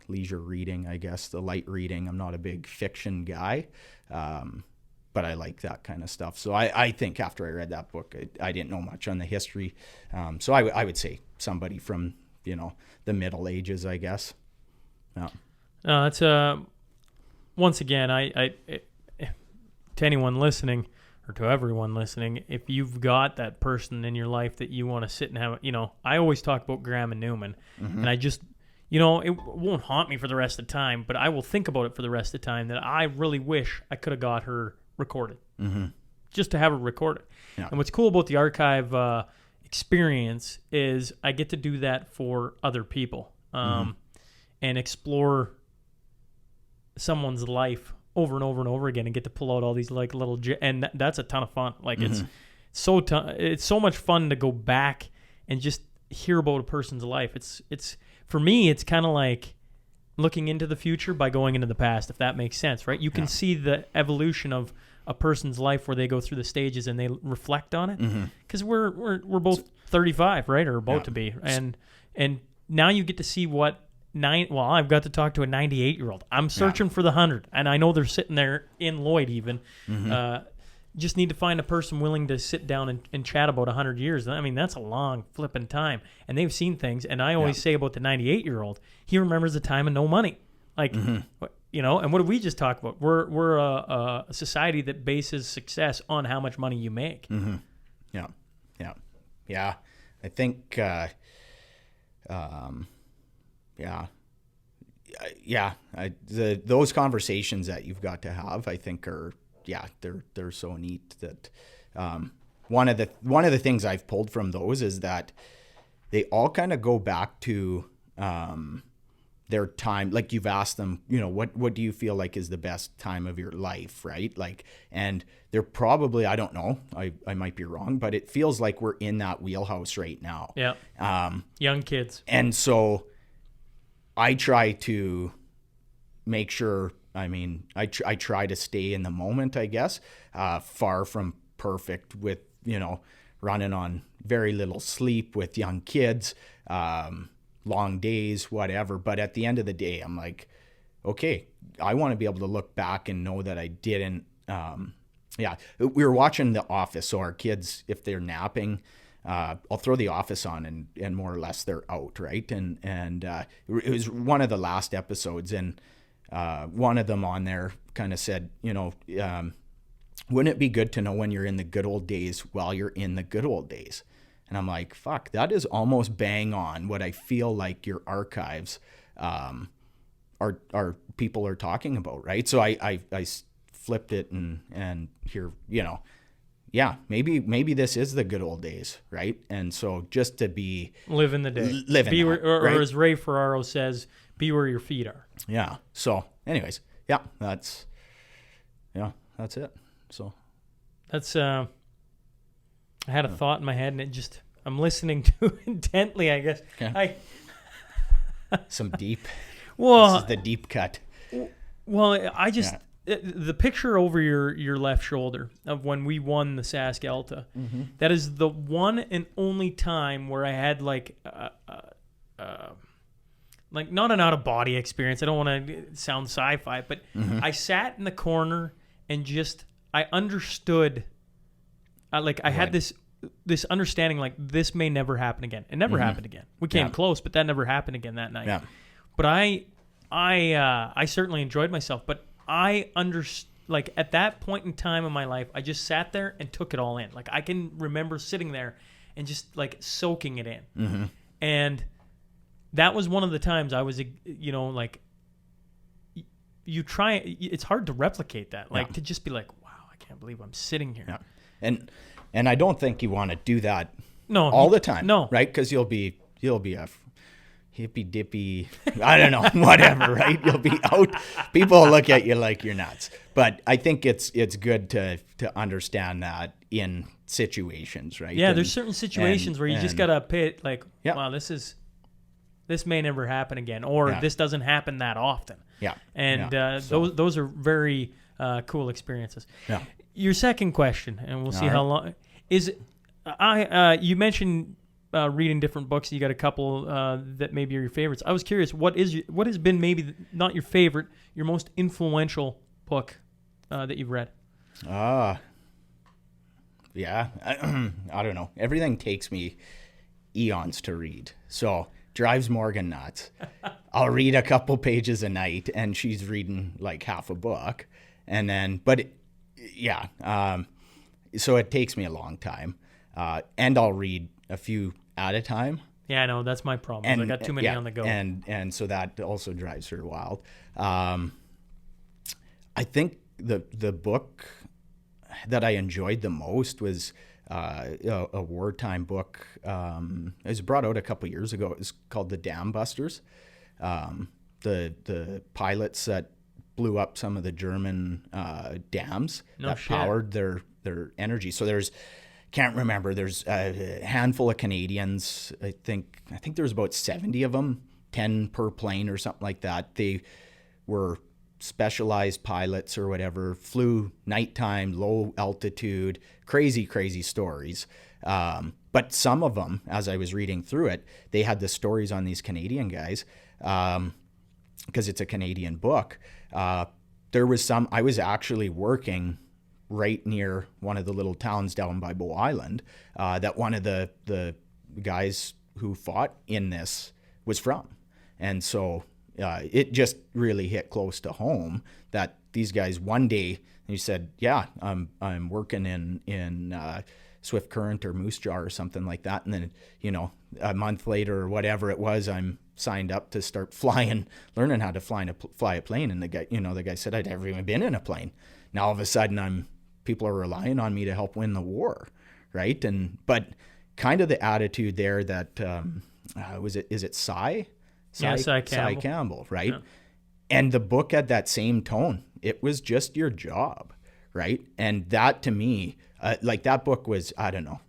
leisure reading, I guess, the light reading. I'm not a big fiction guy, but I like that kind of stuff. So I think after I read that book, I didn't know much on the history. So I would say somebody from, the Middle Ages, I guess. Yeah. No, it's once again, I to anyone listening or to everyone listening, if you've got that person in your life that you want to sit and have, I always talk about Graham and Newman, and I just, it won't haunt me for the rest of the time, but I will think about it for the rest of the time that I really wish I could have got her recorded, just to have her recorded. Yeah. And what's cool about the archive experience is I get to do that for other people and explore someone's life over and over and over again and get to pull out all these like little and that's a ton of fun. Like it's so much fun to go back and just hear about a person's life. It's for me, it's kind of like looking into the future by going into the past, if that makes sense, right? You can see the evolution of a person's life where they go through the stages and they reflect on it, because we're both 35, right, or about to be, and now you get to see what I've got to talk to a 98-year-old. I'm searching for the 100, and I know they're sitting there in Lloyd even. Just need to find a person willing to sit down and chat about 100 years. I mean, that's a long flipping time, and they've seen things. And I always say about the 98-year-old, he remembers the time of no money. Like, and what did we just talk about? We're a society that bases success on how much money you make. Yeah. I think, those conversations that you've got to have, I think they're so neat that one of the things I've pulled from those is that they all kind of go back to their time. Like you've asked them, what do you feel like is the best time of your life, right? Like, and they're probably, I don't know, I might be wrong, but it feels like we're in that wheelhouse right now. Yeah. Young kids. And so I try to make sure, I try to stay in the moment, I guess, far from perfect with, running on very little sleep with young kids, long days, whatever. But at the end of the day, I'm like, okay, I want to be able to look back and know that I didn't, we were watching The Office. So our kids, if they're napping, I'll throw The Office on and more or less they're out, right? And it was one of the last episodes, and one of them on there kind of said, wouldn't it be good to know when you're in the good old days while you're in the good old days? And I'm like, fuck, that is almost bang on what I feel like your archives are people are talking about, right? So I flipped it and here, maybe this is the good old days, right? And so just to be live in the day, right? Or as Ray Ferraro says, be where your feet are. Yeah. So, anyways, that's it. So that's I had a thought in my head, and I'm listening to intently, I guess. Okay. Some deep. Well, this is the deep cut. Well, I just the picture over your left shoulder of when we won the Sask Elta. That is the one and only time where I had like not an out of body experience. I don't want to sound sci-fi, but I sat in the corner and I understood. I had this understanding, like, this may never happen again. It never happened again. We came close, but that never happened again that night. Yeah. But I certainly enjoyed myself. But I understood, like, at that point in time in my life, I just sat there and took it all in. Like, I can remember sitting there and just like soaking it in. And that was one of the times I was, like, you try, it's hard to replicate that. Like, to just be like, wow, I can't believe I'm sitting here. Yeah. And I don't think you want to do that all the time. No. Right? Because you'll be a hippy dippy, I don't know, whatever, right? You'll be out. People will look at you like you're nuts. But I think it's good to understand that in situations, right? Yeah, there's certain situations where you just gotta pit like, Yeah. wow, this may never happen again, or this doesn't happen that often. Yeah. And Yeah. those are very cool experiences. Yeah. Your second question, and we'll see All how long is. You mentioned reading different books. You got a couple that maybe are your favorites. I was curious, what has been maybe not your favorite, your most influential book that you've read? Yeah, I don't know. Everything takes me eons to read, so drives Morgan nuts. I'll read a couple pages a night, and she's reading like half a book, and then, so it takes me a long time, and I'll read a few at a time. Yeah, I know that's my problem. I got too many on the go, and so that also drives her wild. I think the book that I enjoyed the most was a wartime book. It was brought out a couple years ago. It was called The Dam Busters. The pilots that blew up some of the German dams powered their energy. So can't remember. There's a handful of Canadians. I think there's about 70 of them, 10 per plane or something like that. They were specialized pilots or whatever, flew nighttime, low altitude, crazy stories. But some of them, as I was reading through it, they had the stories on these Canadian guys, because it's a Canadian book. There was some, I was actually working right near one of the little towns down by Bow Island, that one of the guys who fought in this was from. And so it just really hit close to home that these guys one day, he said, yeah, I'm working in Swift Current or Moose Jaw or something like that. And then, a month later or whatever it was, I'm signed up to start learning how to fly a plane. And the guy said, I'd never even been in a plane. Now all of a sudden people are relying on me to help win the war. Right. But kind of the attitude there that, is it Cy Campbell, right? Yeah. And the book had that same tone. It was just your job, right? And that to me, that book was, I don't know,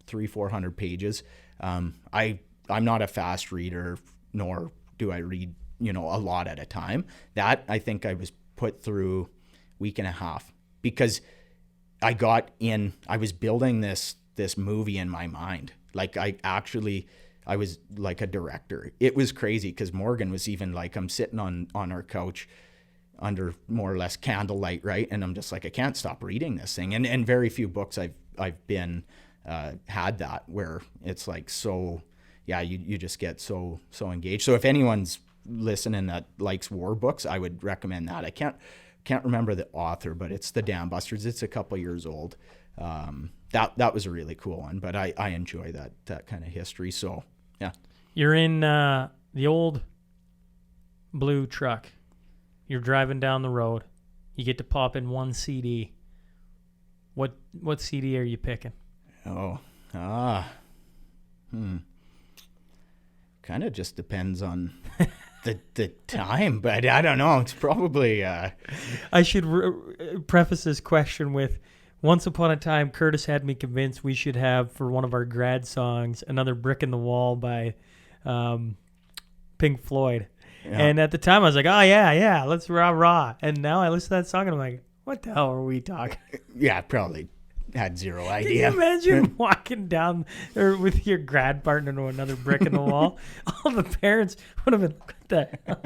300-400 pages. I'm not a fast reader, nor do I read, a lot at a time. That I think I was put through week and a half because I was building this movie in my mind. Like I was like a director. It was crazy because Morgan was even like, I'm sitting on our couch under more or less candlelight, right? And I'm just like, I can't stop reading this thing. And very few books I've been had that where it's like, so yeah, you just get so engaged. So if anyone's listening that likes war books, I would recommend that. I can't remember the author, but it's The Dam Busters. It's a couple years old. That was a really cool one, but I enjoy that kind of history. So yeah. You're in the old blue truck. You're driving down the road. You get to pop in one CD. What CD are you picking? Kind of just depends on the time, but I don't know. It's probably. I should preface this question with, once upon a time, Curtis had me convinced we should have, for one of our grad songs, another Brick in the Wall by Pink Floyd. Yeah. And at the time, I was like, oh, yeah, let's rah. And now I listen to that song, and I'm like, what the hell are we talking? Yeah, probably had zero idea. Can you imagine walking down or with your grad partner to another Brick in the Wall? All the parents would have been, what the hell?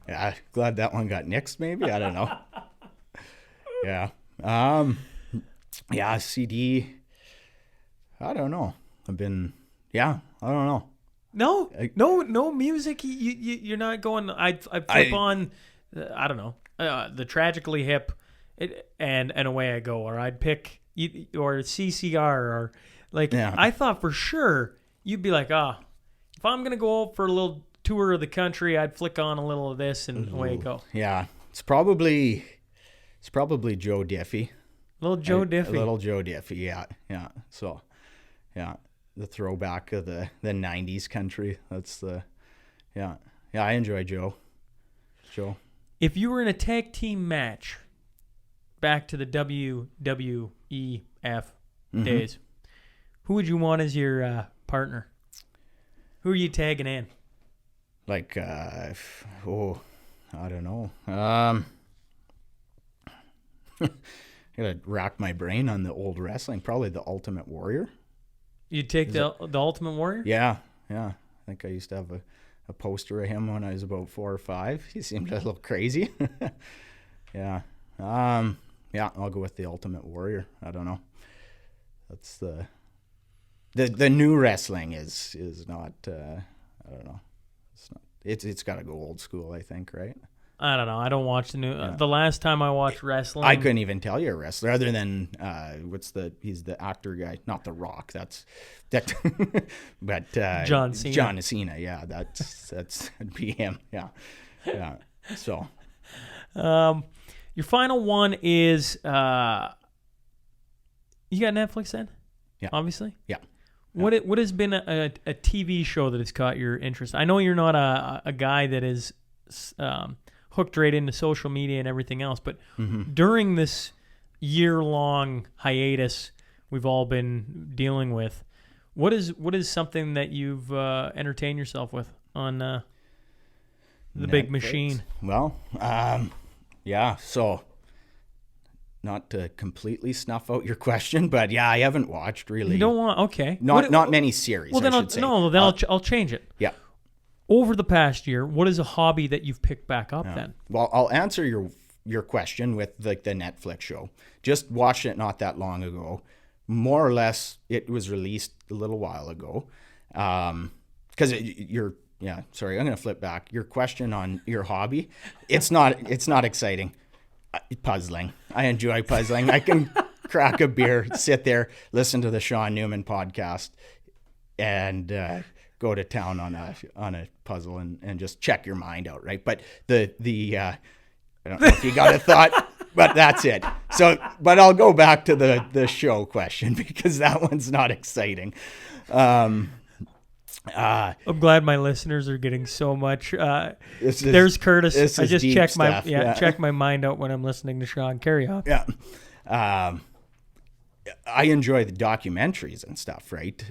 Yeah, glad that one got nixed, maybe. I don't know. Yeah. CD. I don't know. I don't know. No music. You're not going. I flip on. I don't know. The Tragically Hip, and away I go. Or I'd pick or CCR or like. Yeah. I thought for sure you'd be like, If I'm gonna go out for a little tour of the country, I'd flick on a little of this and away you go. Yeah, it's probably Joe Diffie. Little Joe Diffie. Little Joe Diffie, yeah. So, yeah, the throwback of the 90s country. That's yeah, I enjoy Joe. If you were in a tag team match, back to the WWEF days, who would you want as your partner? Who are you tagging in? Like, I don't know. Gotta rack my brain on the old wrestling. Probably the Ultimate Warrior. You'd take the Ultimate Warrior? Yeah. I think I used to have a poster of him when I was about 4 or 5. He seemed a little crazy. Yeah. I'll go with the Ultimate Warrior. I don't know. That's the new wrestling is not. I don't know. It's got to go old school, I think, right? I don't know. I don't watch the new. The last time I watched wrestling, I couldn't even tell you a wrestler other than he's the actor guy, not The Rock. That, but John Cena. John Cena, yeah, that'd be him. Yeah. So, your final one is you got Netflix then? Yeah. Obviously. Yeah. What has been a TV show that has caught your interest? I know you're not a guy that is hooked right into social media and everything else, but during this year-long hiatus we've all been dealing with, what is something that you've entertained yourself with on the Netflix. big machine? Well, so not to completely snuff out your question, but yeah, I haven't watched really. You don't want okay. Not many series. Well, then I'll change it. Yeah. Over the past year, what is a hobby that you've picked back up then? Well, I'll answer your question with like the Netflix show. Just watched it not that long ago. More or less, it was released a little while ago. Because sorry, I'm going to flip back. Your question on your hobby, it's not exciting. Puzzling. I enjoy puzzling. I can crack a beer, sit there, listen to the Sean Newman podcast, and go to town on a puzzle and just check your mind out, right? But the I don't know if you got a thought, but that's it. So, but I'll go back to the show question because that one's not exciting. I'm glad my listeners are getting so much. There's Curtis. I just check my mind out when I'm listening to Sean. Carry on. Yeah. I enjoy the documentaries and stuff, right?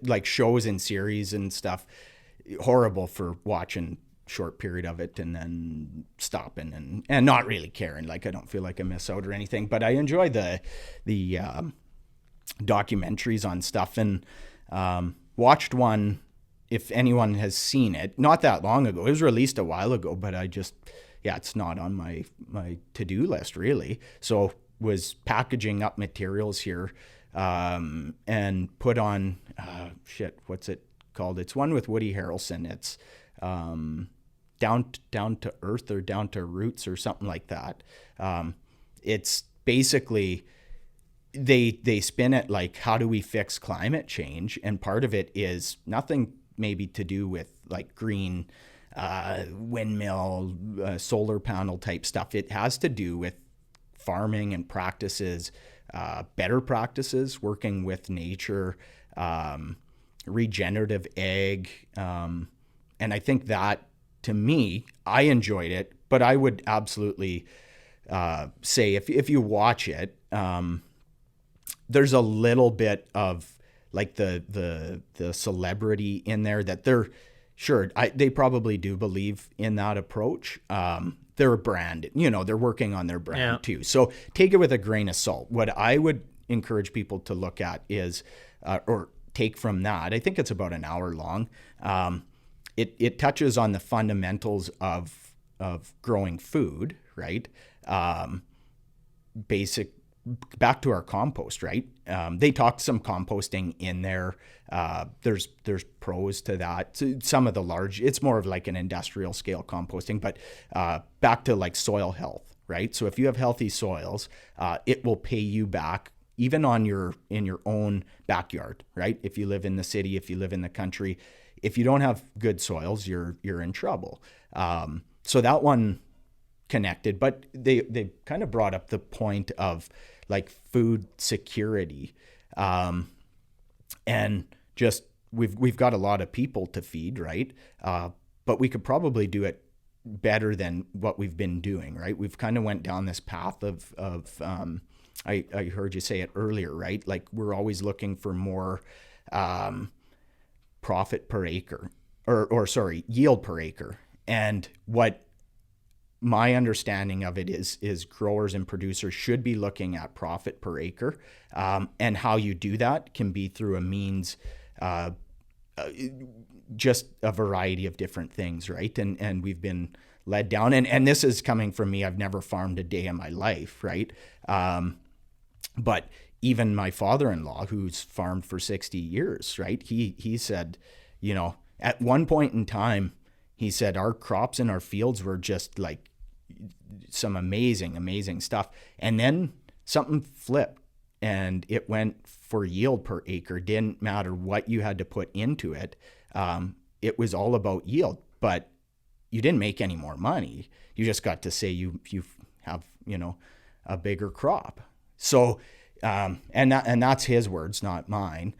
Like shows and series and stuff. Horrible for watching short period of it and then stopping and not really caring. Like I don't feel like I miss out or anything, but I enjoy the documentaries on stuff and watched one. If anyone has seen it, not that long ago. It was released a while ago, but it's not on my to-do list really. So was packaging up materials here and put on what's it called? It's one with Woody Harrelson. It's down to earth or down to roots or something like that. It's basically they spin it like, how do we fix climate change? And part of it is nothing maybe to do with like green windmill, solar panel type stuff. It has to do with farming and practices, better practices, working with nature, regenerative ag. And I think that, to me, I enjoyed it, but I would absolutely say if you watch it, there's a little bit of like the celebrity in there that they're sure they probably do believe in that approach. They're a brand, they're working on their brand too. So take it with a grain of salt. What I would encourage people to look at is, or take from that, I think it's about an hour long. It touches on the fundamentals of growing food, right? Basic, back to our compost, right? They talk some composting in there. There's pros to that. Some of the large, it's more of like an industrial scale composting, but back to like soil health, right? So if you have healthy soils, it will pay you back even in your own backyard, right? If you live in the city, if you live in the country, if you don't have good soils, you're in trouble. So that one connected, but they kind of brought up the point of like food security, and just we've got a lot of people to feed, right? But we could probably do it better than what we've been doing, right? We've kind of went down this path of I heard you say it earlier, right? Like we're always looking for more profit per acre, or sorry, yield per acre. And what my understanding of it is growers and producers should be looking at profit per acre, and how you do that can be through a means, just a variety of different things, right? And we've been led down, and this is coming from me. I've never farmed a day in my life, right? But even my father-in-law, who's farmed for 60 years, right? He said, you know, at one point in time, he said our crops in our fields were just like some amazing stuff. And then something flipped and it went for yield per acre. Didn't matter what you had to put into it. It was all about yield, but you didn't make any more money. You just got to say you have, you know, a bigger crop. So, and that's his words, not mine.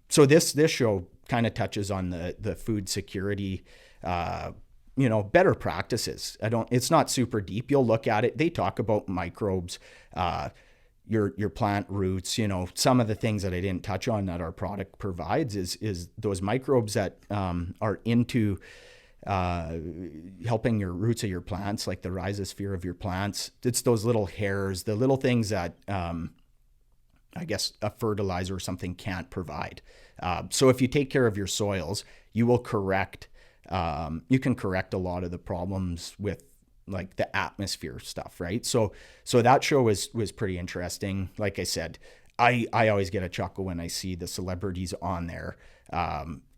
So this show kind of touches on the food security, you know, better practices. It's not super deep. You'll look at it. They talk about microbes, your plant roots, you know, some of the things that I didn't touch on that our product provides is those microbes that, are into, helping your roots of your plants, like the rhizosphere of your plants. It's those little hairs, the little things that, I guess a fertilizer or something can't provide. So if you take care of your soils, you will correct, you can correct a lot of the problems with like the atmosphere stuff, right? So that show was pretty interesting. Like I said, I always get a chuckle when I see the celebrities on there,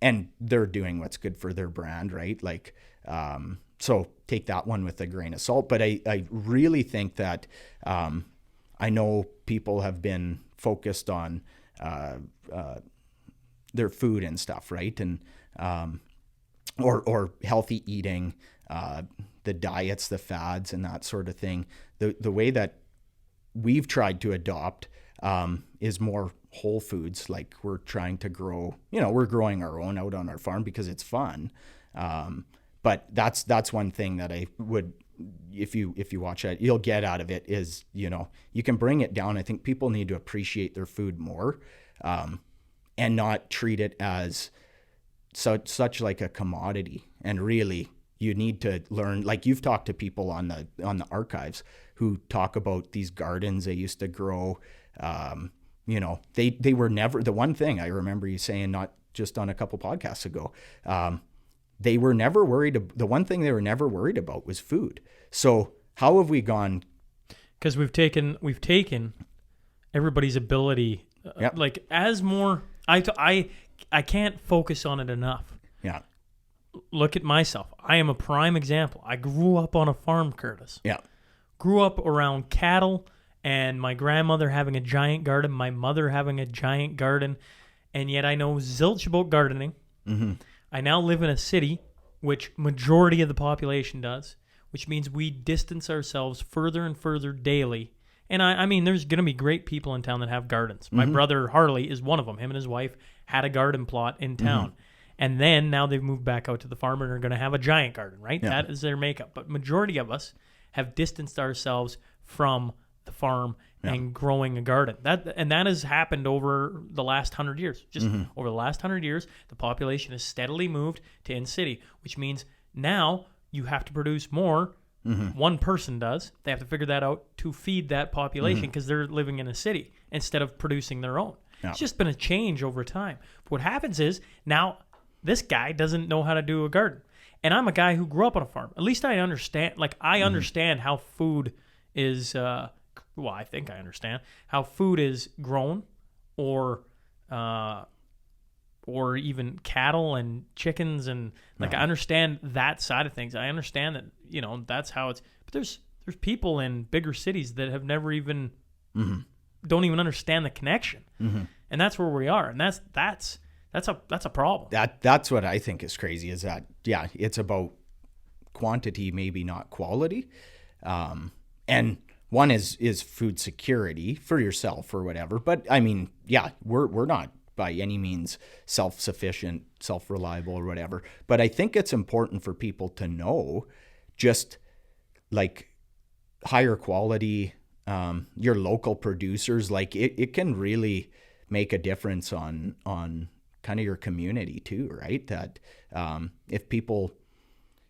and they're doing what's good for their brand, right? Like, so take that one with a grain of salt. But I really think that, I know people have been focused on their food and stuff, right? And or healthy eating, the diets, the fads, and that sort of thing. The way that we've tried to adopt is more whole foods. Like we're trying to grow, you know, we're growing our own out on our farm because it's fun. But that's one thing that I would, if you watch it, you'll get out of it is, you know, you can bring it down. I think people need to appreciate their food more, and not treat it as such like a commodity. And really, you need to learn, like you've talked to people on the archives who talk about these gardens they used to grow. You know, they were never, the one thing I remember you saying, not just on a couple podcasts ago, they were never worried. The one thing they were never worried about was food. So how have we gone? Because we've taken everybody's ability, Yep. like as more, I can't focus on it enough. Yeah. Look at myself. I am a prime example. I grew up on a farm, Curtis. Yeah. Grew up around cattle and my grandmother having a giant garden, my mother having a giant garden, and yet I know zilch about gardening. Mm-hmm. I now live in a city, which majority of the population does, which means we distance ourselves further and further daily. And I mean, there's going to be great people in town that have gardens. My brother Harley is one of them. Him and his wife had a garden plot in town. Mm-hmm. And then now they've moved back out to the farm and are going to have a giant garden, right? Yeah. That is their makeup. But majority of us have distanced ourselves from the farm and growing a garden. That has happened over the last 100 years. Just over the last 100 years, the population has steadily moved to in-city, which means now you have to produce more. One person does. They have to figure that out to feed that population because they're living in a city instead of producing their own. Yeah. It's just been a change over time. But what happens is now this guy doesn't know how to do a garden. And I'm a guy who grew up on a farm. At least I understand. Like, I understand how food is, I think I understand how food is grown or even cattle and chickens. And, like, I understand that side of things. I understand that, you know, that's how it's. But there's people in bigger cities that have never even, don't even understand the connection. And that's where we are. And that's That's a problem. That's what I think is crazy, is that, yeah, it's about quantity, maybe not quality. And one is food security for yourself or whatever. But I mean, yeah, we're not by any means self-sufficient, self-reliable or whatever. But I think it's important for people to know just like higher quality, your local producers, like it can really make a difference on kind of your community too, right? That if people,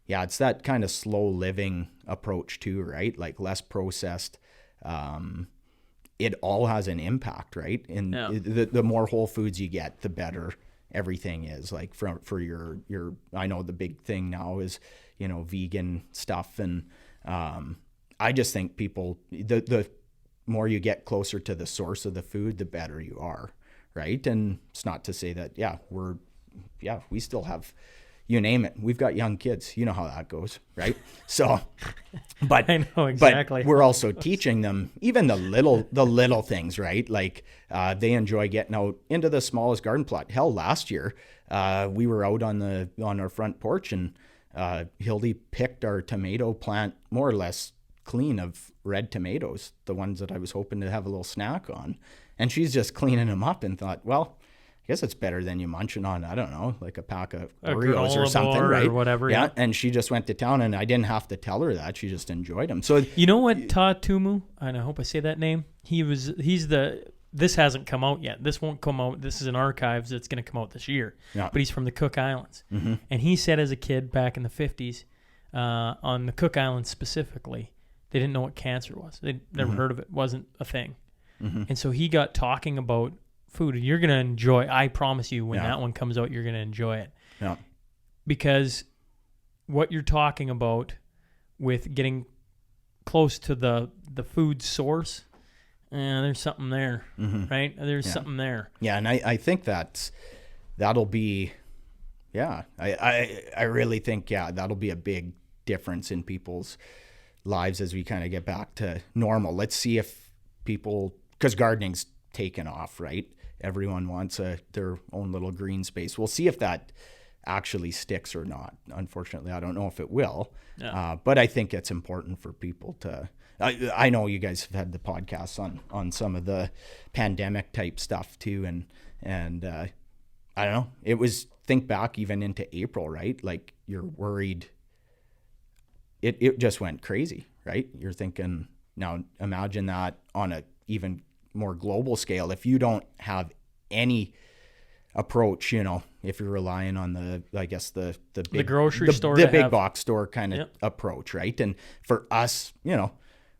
yeah, it's that kind of slow living approach too, right? Like less processed. It all has an impact, right? And the more whole foods you get, the better everything is. Like for your, I know the big thing now is, vegan stuff. And I just think people, the more you get closer to the source of the food, the better you are. Right. And it's not to say that, we still have, you name it. We've got young kids. You know how that goes. Right. So, but I know exactly. But we're also teaching them even the little things, right? Like they enjoy getting out into the smallest garden plot. Hell, last year we were out on our front porch, and Hildy picked our tomato plant more or less clean of red tomatoes, the ones that I was hoping to have a little snack on. And she's just cleaning them up and thought, well, I guess it's better than you munching on, I don't know, like a pack of Oreos or something, right? Or whatever. Yeah. And she just went to town, and I didn't have to tell her that. She just enjoyed them. So you know what, Ta Tumu, and I hope I say that name. This hasn't come out yet. This won't come out. This is in archives. It's going to come out this year. Yeah. But he's from the Cook Islands. Mm-hmm. And he said as a kid back in the 50s, on the Cook Islands specifically, they didn't know what cancer was. They'd never heard of it. It wasn't a thing. Mm-hmm. And so he got talking about food. You're going to enjoy, I promise you, when that one comes out, you're going to enjoy it. Yeah. Because what you're talking about with getting close to the food source, there's something there, right? There's something there. Yeah, and I think that'll be, I really think, that'll be a big difference in people's lives as we kind of get back to normal. Let's see if people, because gardening's taken off, right? Everyone wants their own little green space. We'll see if that actually sticks or not. Unfortunately, I don't know if it will, but I think it's important for people to, I know you guys have had the podcasts on some of the pandemic type stuff too. And I don't know, it was, think back even into April, right? Like you're worried. It just went crazy, right? You're thinking, now imagine that on a even more global scale. If you don't have any approach, if you're relying on the big, the grocery store, the big box store kind of approach, right? And for us,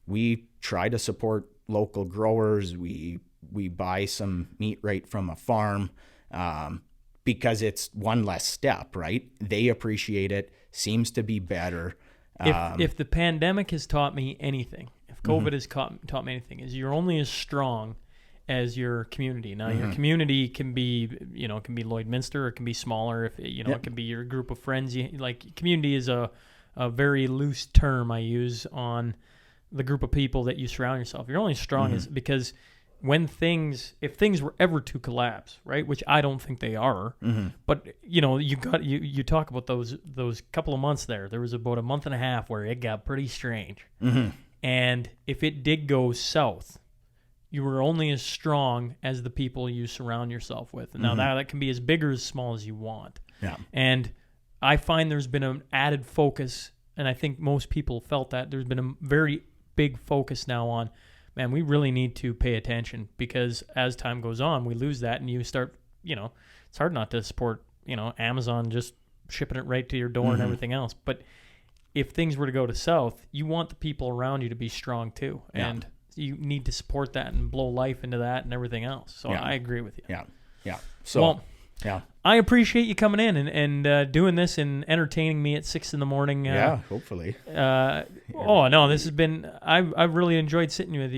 we try to support local growers. We buy some meat right from a farm, because it's one less step, right? They appreciate it. Seems to be better. If the pandemic has taught me anything, if COVID has taught me anything, is you're only as strong as your community. Now, your community can be, can be Lloydminster, or it can be smaller. If it can be your group of friends. Community is a very loose term I use on the group of people that you surround yourself. You're only strong as because if things were ever to collapse, right, which I don't think they are, but you talk about those couple of months there. There was about a month and a half where it got pretty strange, and if it did go south, you were only as strong as the people you surround yourself with. Now that can be as big or as small as you want. Yeah, and I find there's been an added focus, and I think most people felt that there's been a very big focus now on, man, we really need to pay attention, because as time goes on, we lose that, and you start, it's hard not to support, Amazon just shipping it right to your door and everything else. But if things were to go to south, you want the people around you to be strong too. And you need to support that and blow life into that and everything else. So I agree with you. Yeah. Yeah. So, I appreciate you coming in and doing this and entertaining me at 6 a.m. Hopefully. Oh no, this has been. I've really enjoyed sitting with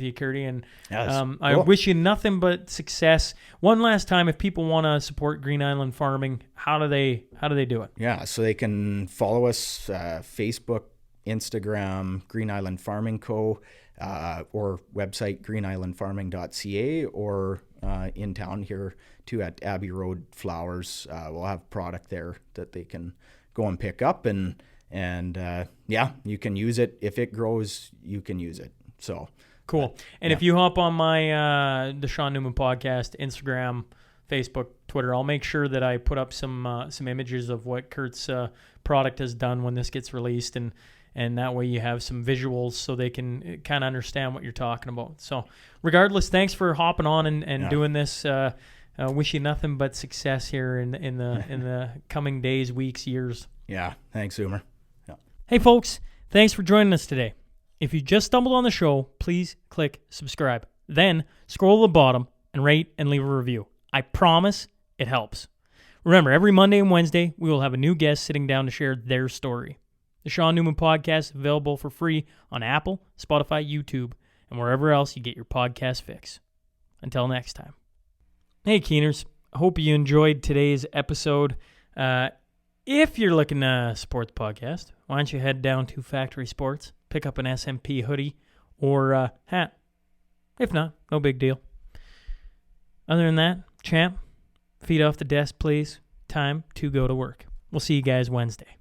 you, Curdy, and I wish you nothing but success. One last time, if people want to support Green Island Farming, how do they do it? Yeah, so they can follow us Facebook, Instagram, Green Island Farming Co. Or website greenislandfarming.ca, or in town here too at Abbey Road Flowers. We'll have product there that they can go and pick up, and you can use it. If it grows, you can use it. So cool. And if you hop on my the Sean Newman podcast, Instagram, Facebook, Twitter, I'll make sure that I put up some images of what Curt's product has done when this gets released, and that way you have some visuals so they can kind of understand what you're talking about. So regardless, thanks for hopping on and doing this. Wish you nothing but success here in the coming days, weeks, years. Yeah, thanks, Zoomer. Yeah. Hey folks, thanks for joining us today. If you just stumbled on the show, please click subscribe. Then scroll to the bottom and rate and leave a review. I promise it helps. Remember, every Monday and Wednesday, we will have a new guest sitting down to share their story. The Sean Newman Podcast is available for free on Apple, Spotify, YouTube, and wherever else you get your podcast fix. Until next time. Hey, Keeners. I hope you enjoyed today's episode. If you're looking to support the podcast, why don't you head down to Factory Sports, pick up an SNP hoodie or hat. If not, no big deal. Other than that, champ, feet off the desk, please. Time to go to work. We'll see you guys Wednesday.